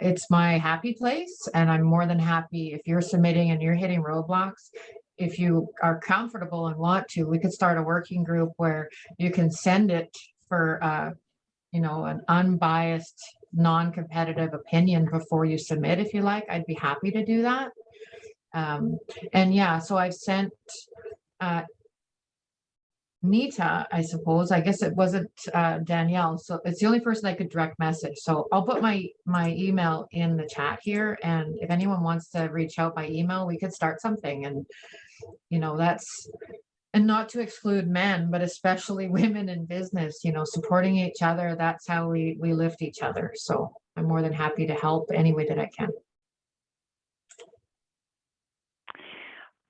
S5: it's my happy place, and I'm more than happy if you're submitting and you're hitting roadblocks. If you are comfortable and want to, we could start a working group where you can send it for, an unbiased, non-competitive opinion before you submit, if you like. I'd be happy to do that. And yeah, so I've sent Nita, I suppose. I guess it wasn't Danielle. So it's the only person I could direct message. So I'll put my email in the chat here. And if anyone wants to reach out by email, we could start something. And, and not to exclude men, but especially women in business, supporting each other. That's how we lift each other. So I'm more than happy to help any way that I can.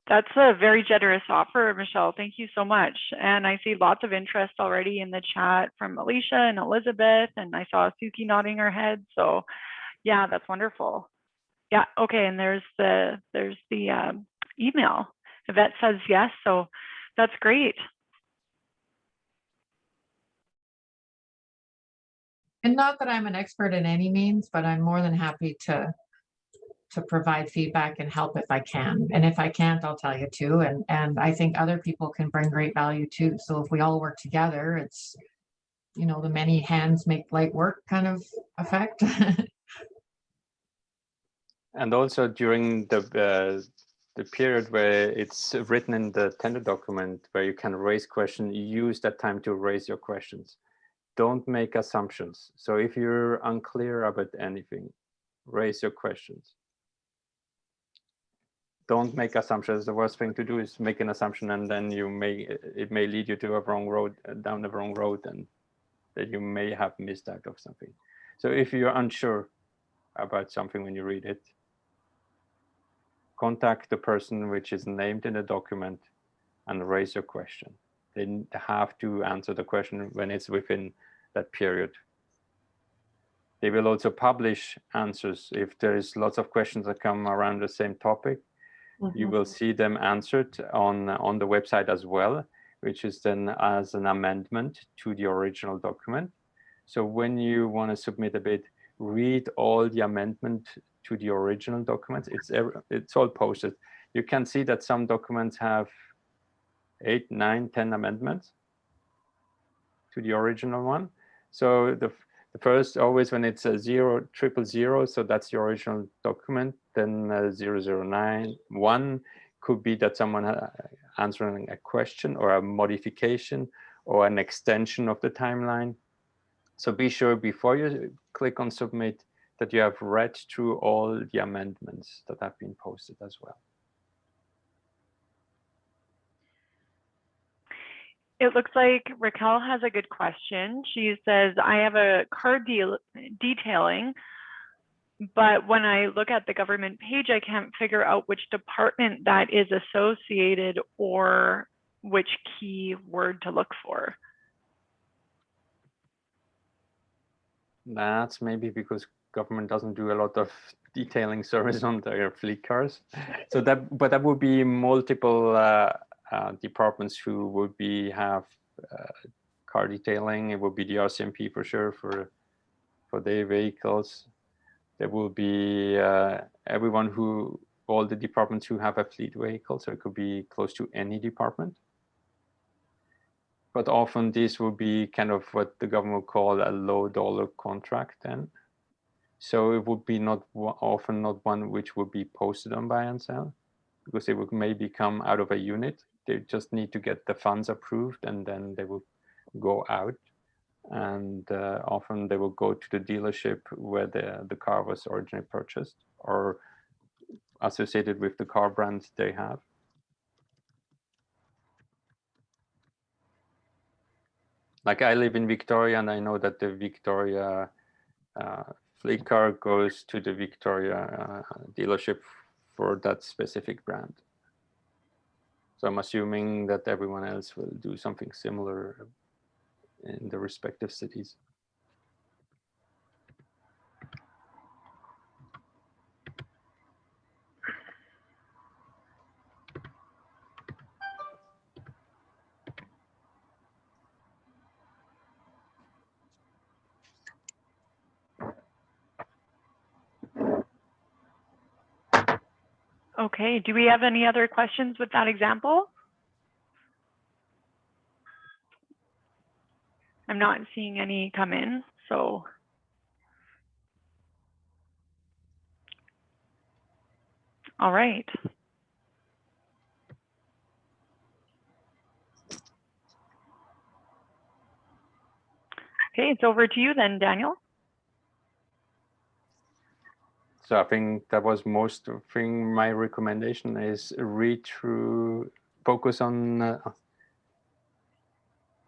S1: That's a very generous offer, Michelle. Thank you so much. And I see lots of interest already in the chat from Alicia and Elizabeth, and I saw Suki nodding her head. So yeah, that's wonderful. Yeah, okay, and there's the email. Yvette says yes, so that's great.
S5: And not that I'm an expert in any means, but I'm more than happy to provide feedback and help if I can. And if I can't, I'll tell you too. And I think other people can bring great value too. So if we all work together, it's, you know, the many hands make light work kind of effect.
S2: And also during the period where it's written in the tender document where you can raise questions, use that time to raise your questions. Don't make assumptions. So if you're unclear about anything, raise your questions. Don't make assumptions. The worst thing to do is make an assumption, and then it may lead you to a wrong road, down the wrong road, and that you may have missed out of something. So if you're unsure about something when you read it, contact the person which is named in the document and raise your question. They have to answer the question when it's within that period. They will also publish answers. If there is lots of questions that come around the same topic, you will see them answered on the website as well, which is then as an amendment to the original document. So when you want to submit a bid, read all the amendment to the original documents. It's all posted. You can see that some documents have 8, 9, 10 amendments to the original one. So the first, always when it's a 0, 000, so that's the original document, then 0091 could be that someone answering a question or a modification or an extension of the timeline. So be sure before you click on submit that you have read through all the amendments that have been posted as well.
S1: It looks like Raquel has a good question. She says, I have a car detailing, but when I look at the government page, I can't figure out which department that is associated or which key word to look for.
S2: That's maybe because government doesn't do a lot of detailing service on their fleet cars. So but that would be multiple departments who would have car detailing. It would be the RCMP for sure for their vehicles. There will be all the departments who have a fleet vehicle. So it could be close to any department. But often this will be kind of what the government would call a low dollar contract then. So it would be often not one which would be posted on buy and sell, because it would maybe come out of a unit. They just need to get the funds approved, and then they will go out. And often they will go to the dealership where the car was originally purchased or associated with the car brand they have. Like I live in Victoria, and I know that the Victoria fleet car goes to the Victoria dealership for that specific brand. So I'm assuming that everyone else will do something similar in the respective cities.
S1: Okay, do we have any other questions with that example? I'm not seeing any come in, so. All right. Okay, it's over to you then, Daniel.
S2: So I think that was most of thing. My recommendation is read through, focus on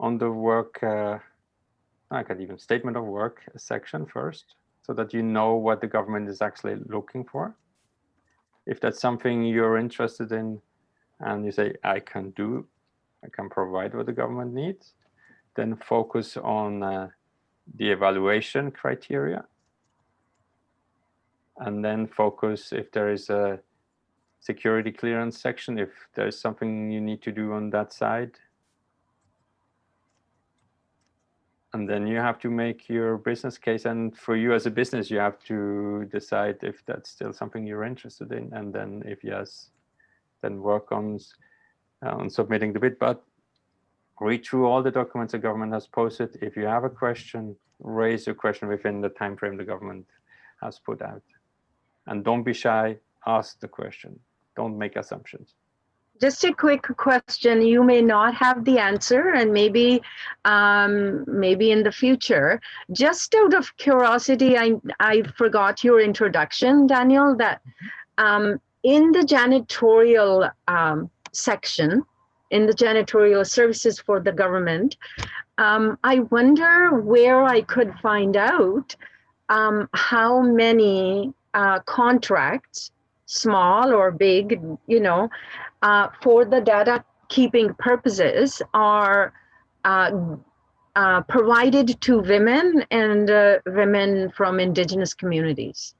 S2: the work, I could even statement of work section first, so that you know what the government is actually looking for. If that's something you're interested in and you say, I can provide what the government needs, then focus on the evaluation criteria. And then focus if there is a security clearance section, if there's something you need to do on that side. And then you have to make your business case. And for you as a business, you have to decide if that's still something you're interested in. And then if yes, then work on submitting the bid. But read through all the documents the government has posted. If you have a question, raise your question within the time frame the government has put out. And don't be shy, ask the question. Don't make assumptions.
S6: Just a quick question. You may not have the answer, and maybe in the future. Just out of curiosity, I forgot your introduction, Daniel, that in the janitorial section, in the janitorial services for the government, I wonder where I could find out how many contracts, small or big, for the data keeping purposes are provided to women and women from indigenous communities.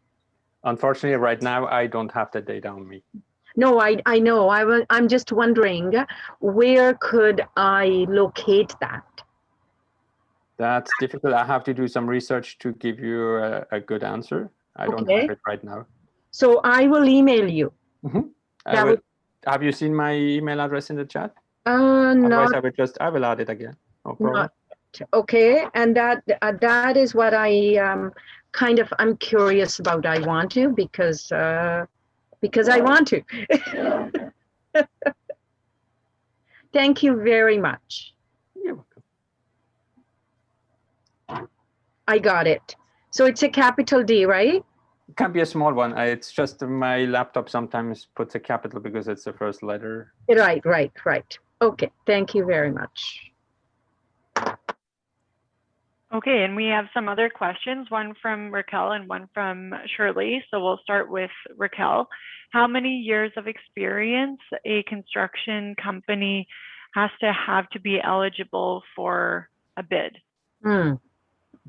S2: Unfortunately, right now, I don't have the data on me.
S6: No, I know. I'm just wondering, where could I locate that?
S2: That's difficult. I have to do some research to give you a good answer. I don't have it right now.
S6: So I will email you.
S2: Mm-hmm. Have you seen my email address in the chat?
S6: No.
S2: Otherwise, I will add it again. No problem.
S6: Okay, and that is what I'm curious about. I want to because I want to. Thank you very much.
S2: You're welcome.
S6: I got it. So it's a capital D, right?
S2: It can be a small one. It's just my laptop sometimes puts a capital because it's the first letter.
S6: Right. Okay, thank you very much.
S1: Okay, and we have some other questions, one from Raquel and one from Shirley. So we'll start with Raquel. How many years of experience a construction company has to have to be eligible for a bid?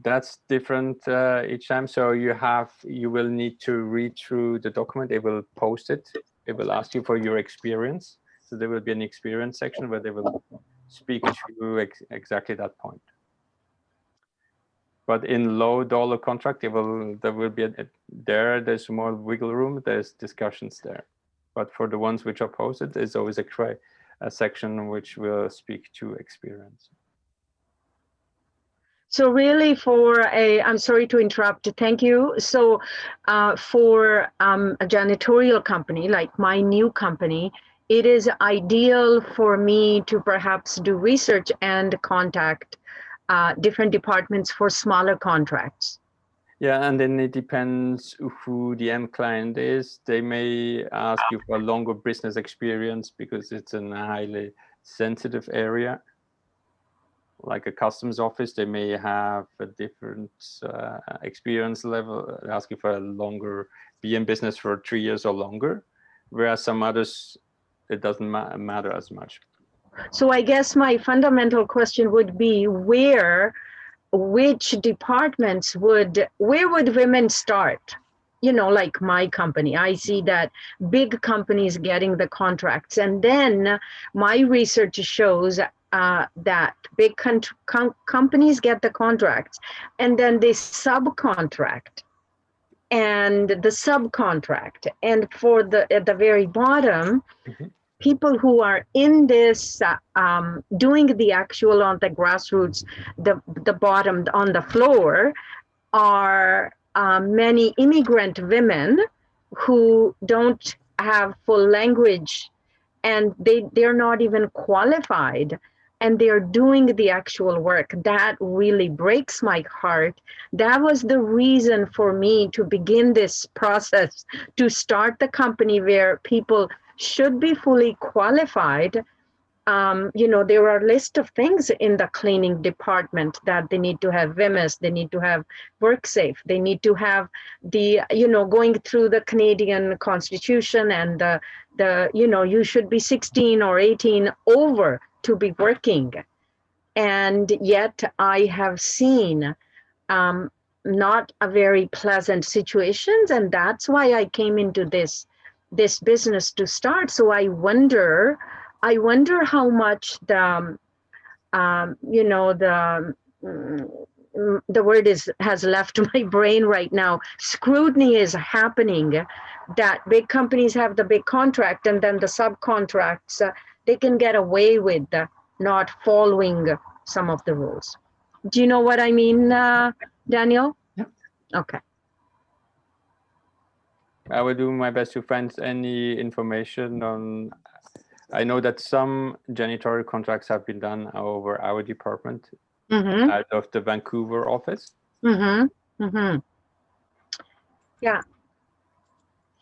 S2: That's different each time. So you will need to read through the document. It will post it. It will ask you for your experience. So there will be an experience section where they will speak to exactly that point. But in low dollar contract, there will be there's more wiggle room. There's discussions there. But for the ones which are posted, there's always a section which will speak to experience.
S6: So really I'm sorry to interrupt, thank you. So for a janitorial company, like my new company, it is ideal for me to perhaps do research and contact different departments for smaller contracts.
S2: Yeah, and then it depends who the end client is. They may ask you for a longer business experience because it's in a highly sensitive area. Like a customs office, they may have a different experience level, asking for a longer, be in business for 3 years or longer, whereas some others, it doesn't matter as much.
S6: So I guess my fundamental question would be which departments where would women start? Like my company, I see that big companies getting the contracts, and then my research shows that big companies get the contracts and then they subcontract and the subcontract. And at the very bottom, people who are in this, doing the actual on the grassroots, the bottom on the floor are many immigrant women who don't have full language and they're not even qualified and they're doing the actual work. That really breaks my heart. That was the reason for me to begin this process, to start the company where people should be fully qualified. There are a list of things in the cleaning department that they need to have VMS, they need to have WorkSafe, they need to have the, going through the Canadian Constitution and you should be 16 or 18 over to be working. And yet I have seen not a very pleasant situations, and that's why I came into this business to start. So I wonder how much the the word has left my brain right now. Scrutiny is happening, that big companies have the big contract and then the subcontracts, they can get away with not following some of the rules. Do you know what I mean, Daniel?
S2: Yeah.
S6: Okay.
S2: I will do my best to find any information on. I know that some janitorial contracts have been done over our department out of the Vancouver office.
S6: Yeah.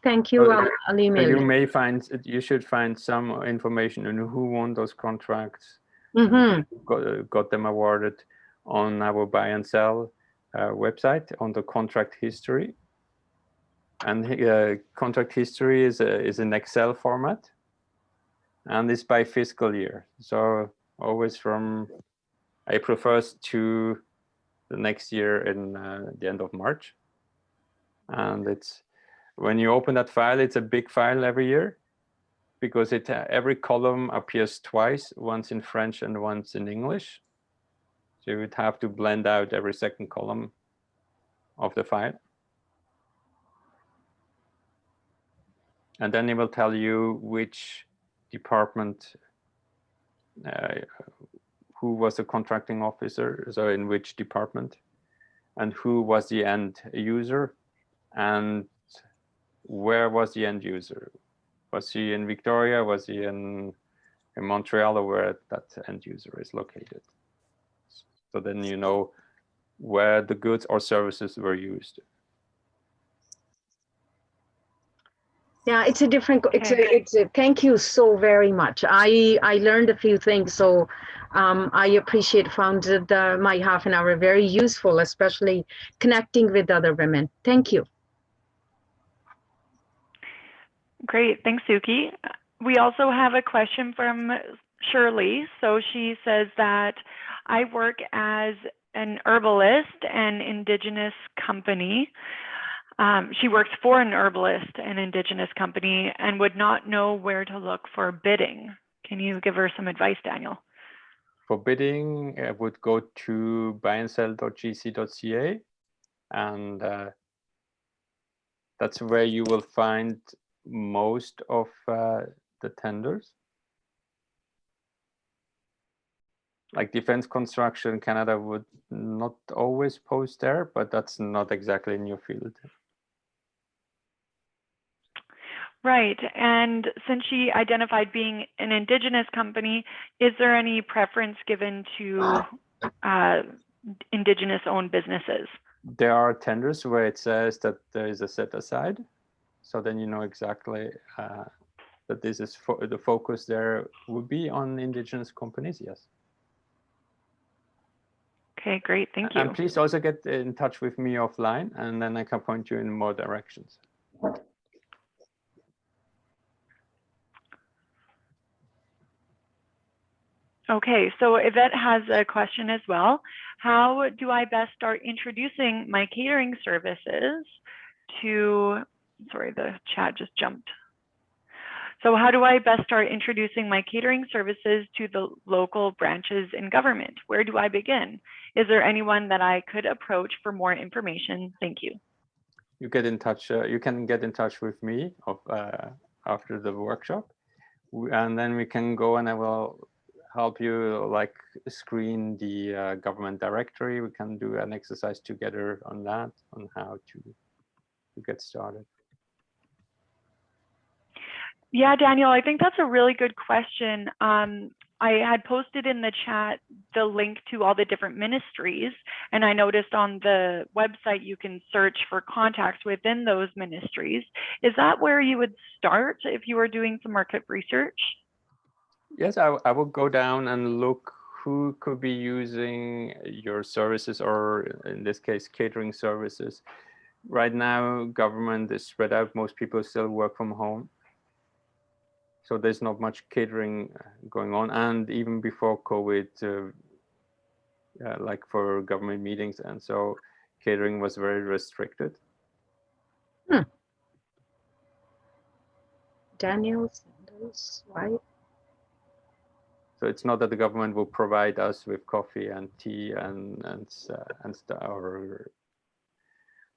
S6: Thank you. I'll email
S2: you
S6: you.
S2: may find, you should find some information on who won those contracts, got them awarded on our buy and sell website on the contract history. And contract history is an Excel format, and it's by fiscal year. So always from April 1st to the next year in the end of March. And it's, when you open that file, it's a big file every year, because every column appears twice, once in French and once in English. So you would have to blend out every second column of the file. And then it will tell you which department, who was the contracting officer, so in which department, and who was the end user, and where was the end user. Was he in Victoria? Was he in Montreal, or where that end user is located? So then you know where the goods or services were used.
S6: Yeah, it's a different, thank you so very much. I learned a few things, so I found my half an hour very useful, especially connecting with other women. Thank you.
S1: Great, thanks, Suki. We also have a question from Shirley. So she says that I work as an herbalist and Indigenous company. She works for an herbalist and Indigenous company and would not know where to look for bidding. Can you give her some advice, Daniel?
S2: For bidding, I would go to buyandsell.gc.ca, and that's where you will find most of the tenders. Like Defense Construction Canada would not always post there, but that's not exactly in your field.
S1: Right, and since she identified being an Indigenous company, is there any preference given to Indigenous-owned businesses?
S2: There are tenders where it says that there is a set aside, so then you know exactly that this is the focus there would be on Indigenous companies, yes.
S1: Okay, great, thank you.
S2: And please also get in touch with me offline, and then I can point you in more directions.
S1: Okay, so Yvette has a question as well. How do I best start introducing my catering services to, sorry, the chat just jumped. So how do I best start introducing my catering services to the local branches in government? Where do I begin? Is there anyone that I could approach for more information? Thank you.
S2: You get in touch. You can get in touch with me after the workshop, and then we can go and I will help you like screen the government directory. We can do an exercise together on that, on how to get started.
S1: Yeah, Daniel, I think that's a really good question. I had posted in the chat the link to all the different ministries, and I noticed on the website you can search for contacts within those ministries. Is that where you would start if you were doing some market research?
S2: Yes, I will go down and look who could be using your services, or in this case, catering services. Right now, government is spread out. Most people still work from home. So there's not much catering going on. And even before COVID, like for government meetings, and so catering was very restricted.
S6: Daniel Sanders, right?
S2: So it's not that the government will provide us with coffee and tea or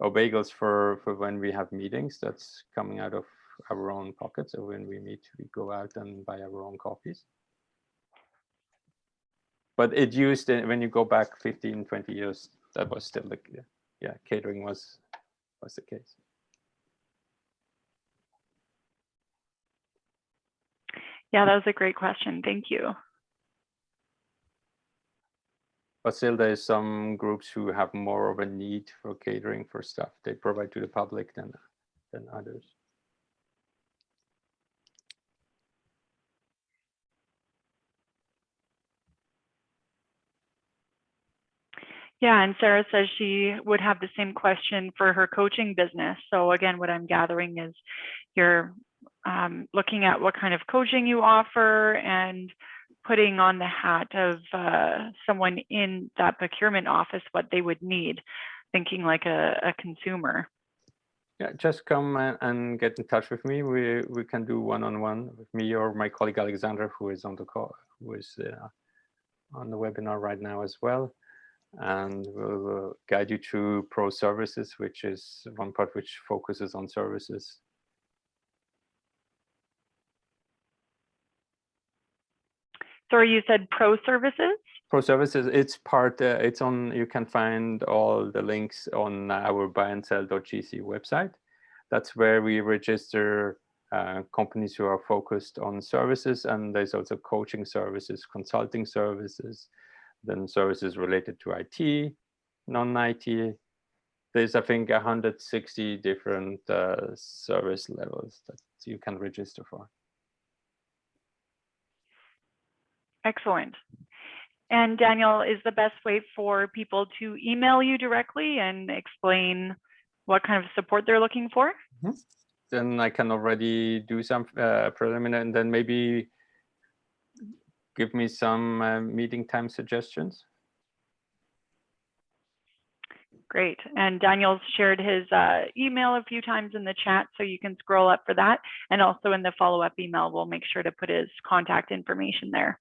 S2: bagels for when we have meetings. That's coming out of our own pockets. So when we meet, we go out and buy our own coffees. But it used, when you go back 15, 20 years, that was still the, yeah, catering was the case.
S1: Yeah, that was a great question. Thank you.
S2: But still, there's some groups who have more of a need for catering for stuff they provide to the public than others.
S1: Yeah, and Sarah says she would have the same question for her coaching business. So again, what I'm gathering is you're looking at what kind of coaching you offer and putting on the hat of someone in that procurement office what they would need, thinking like a consumer.
S2: Yeah, just come and get in touch with me. We can do one-on-one with me or my colleague Alexandra, who is on the call, who is on the webinar right now as well. And we'll guide you through pro services, which is one part which focuses on services.
S1: Sorry, you said pro services?
S2: Pro services, it's part, it's on, you can find all the links on our buyandsell.gc website. That's where we register companies who are focused on services, and there's also coaching services, consulting services, then services related to IT, non-IT. There's, I think, 160 different service levels that you can register for.
S1: Excellent. And Danielle, is the best way for people to email you directly and explain what kind of support they're looking for?
S2: Mm-hmm. Then I can already do some preliminary, and then maybe give me some meeting time suggestions.
S1: Great. And Daniel's shared his email a few times in the chat, so you can scroll up for that. And also in the follow-up email, we'll make sure to put his contact information there.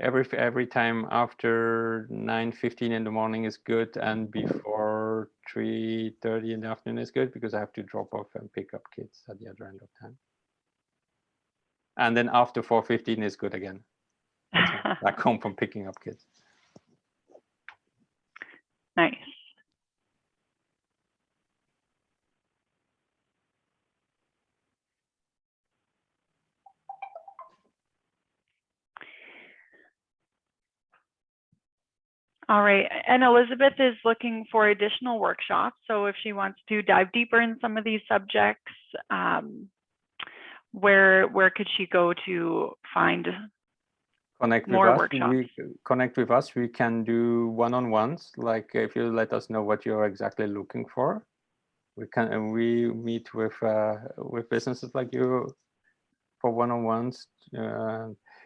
S2: Every time after 9:15 in the morning is good, and before 3:30 in the afternoon is good, because I have to drop off and pick up kids at the other end of time. And then after 4:15 is good again. Back home from picking up kids.
S1: Nice. All right, and Elizabeth is looking for additional workshops. So if she wants to dive deeper in some of these subjects, where could she go to find more workshops?
S2: Connect with us. We can do one-on-ones. Like if you let us know what you're exactly looking for, we meet with businesses like you for one-on-ones.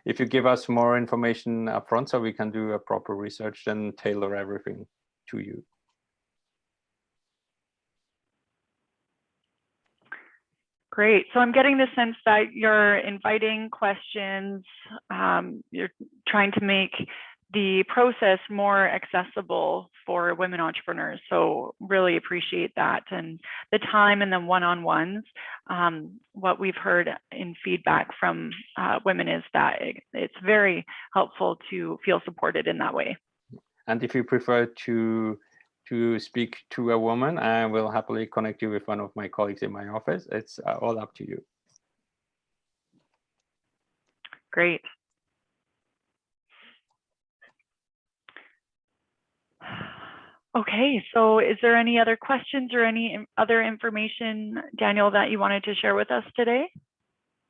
S2: If you give us more information upfront, so we can do a proper research and tailor everything to you.
S1: Great. So I'm getting the sense that you're inviting questions. You're trying to make the process more accessible for women entrepreneurs. So really appreciate that. And the time and the one-on-ones, what we've heard in feedback from women is that it's very helpful to feel supported in that way.
S2: And if you prefer to speak to a woman, I will happily connect you with one of my colleagues in my office. It's all up to you.
S1: Great. Okay, so is there any other questions or any other information, Daniel, that you wanted to share with us today?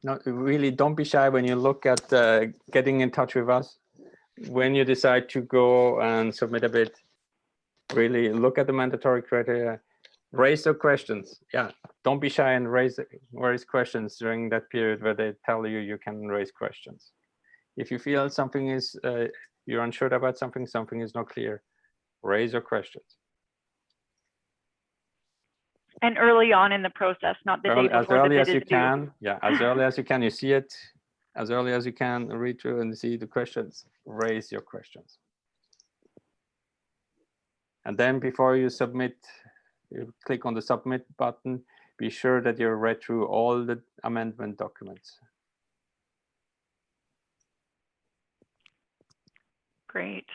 S2: No, really, don't be shy when you look at getting in touch with us. When you decide to go and submit a bid, really look at the mandatory criteria, raise your questions. Yeah, don't be shy and raise questions during that period where they tell you you can raise questions. If you feel something is, you're unsure about something is not clear, raise your questions.
S1: And early on in the process, not the day
S2: as
S1: before the
S2: early
S1: bid
S2: as
S1: is
S2: you
S1: due.
S2: can. Yeah, as early as you can. You see it as early as you can, read through and see the questions, raise your questions. And then before you submit, you click on the submit button, be sure that you read through all the amendment documents.
S1: Great.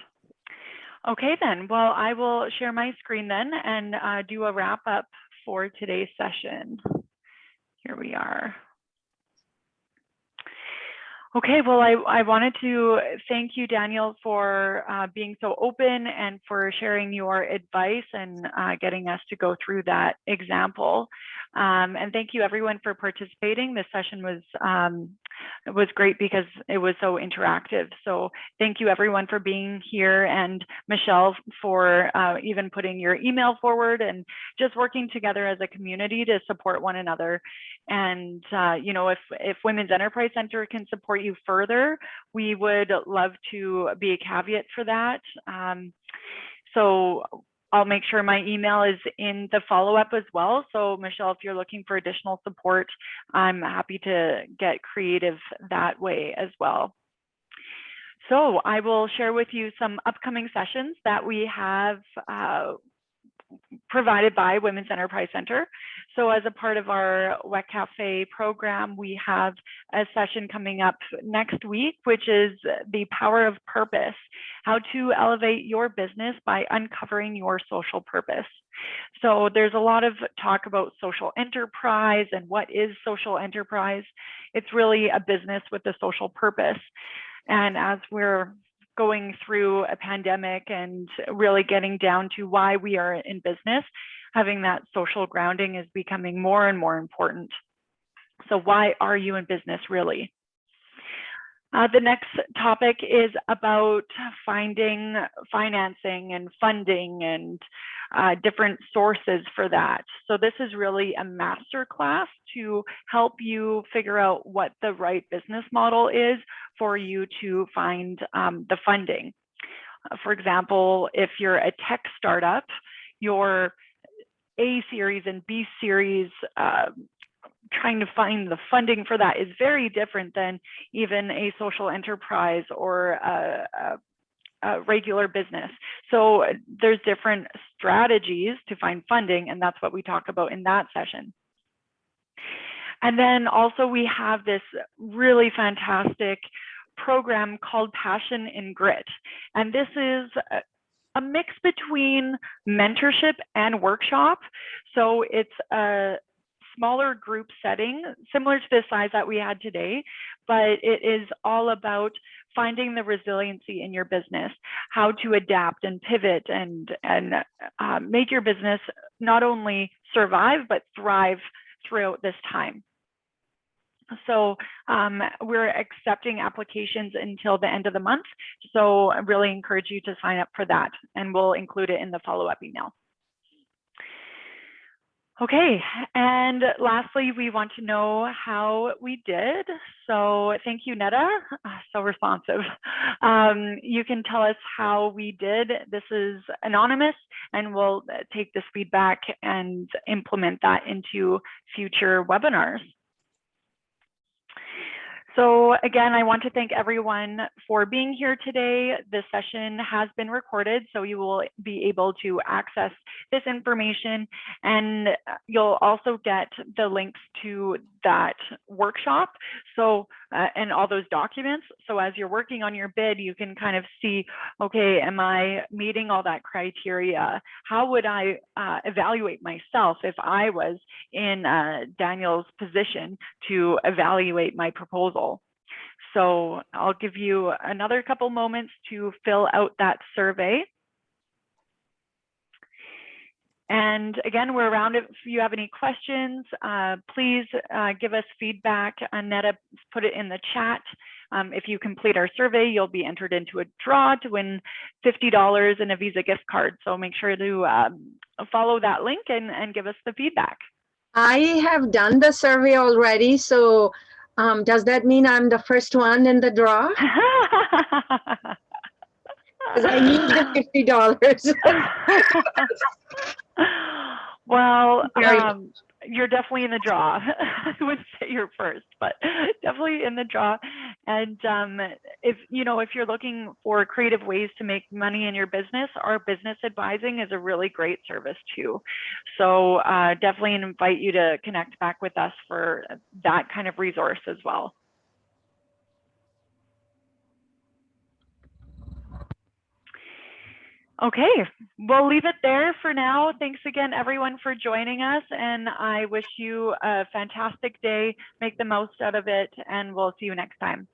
S1: Okay then, well, I will share my screen then and do a wrap up for today's session. Here we are. Okay, well, I wanted to thank you, Danielle, for being so open and for sharing your advice and getting us to go through that example. And thank you, everyone, for participating. This session was great because it was so interactive. So thank you, everyone, for being here, and Michelle for even putting your email forward and just working together as a community to support one another. And you know, if Women's Enterprise Center can support you further, we would love to be a caveat for that. So I'll make sure my email is in the follow-up as well. So Michelle, if you're looking for additional support, I'm happy to get creative that way as well. So I will share with you some upcoming sessions that we have provided by Women's Enterprise Center. So as a part of our WECafe program, we have a session coming up next week, which is the power of purpose, how to elevate your business by uncovering your social purpose. So there's a lot of talk about social enterprise and what is social enterprise. It's really a business with a social purpose. And as we're going through a pandemic and really getting down to why we are in business, having that social grounding is becoming more and more important. So why are you in business really? The next topic is about finding financing and funding and different sources for that. So this is really a master class to help you figure out what the right business model is for you to find the funding. For example, if you're a tech startup, your A series and B series trying to find the funding for that is very different than even a social enterprise or a regular business. So there's different strategies to find funding, and that's what we talk about in that session. And then also we have this really fantastic program called Passion and Grit. And this is a mix between mentorship and workshop. So it's a smaller group setting, similar to the size that we had today, but it is all about finding the resiliency in your business, how to adapt and pivot and make your business not only survive, but thrive throughout this time. So we're accepting applications until the end of the month. So I really encourage you to sign up for that, and we'll include it in the follow-up email. Okay, and lastly, we want to know how we did. So thank you, Netta, so responsive. You can tell us how we did. This is anonymous, and we'll take this feedback and implement that into future webinars. So again, I want to thank everyone for being here today. This session has been recorded, so you will be able to access this information, and you'll also get the links to that workshop. So, and all those documents. So as you're working on your bid, you can kind of see, okay, am I meeting all that criteria? How would I evaluate myself if I was in Danielle's position to evaluate my proposal? So I'll give you another couple moments to fill out that survey. And again, we're around if you have any questions, please give us feedback. Netta put it in the chat. If you complete our survey, you'll be entered into a draw to win $50 and a Visa gift card. So make sure to follow that link and give us the feedback.
S6: I have done the survey already, so does that mean I'm the first one in the draw? Because I need the $50.
S1: Well,
S6: Very-
S1: you're definitely in the draw. I wouldn't say you're first, but definitely in the draw. And if you're looking for creative ways to make money in your business, our business advising is a really great service too. So definitely invite you to connect back with us for that kind of resource as well. Okay, we'll leave it there for now. Thanks again, everyone, for joining us. And I wish you a fantastic day. Make the most out of it, and we'll see you next time.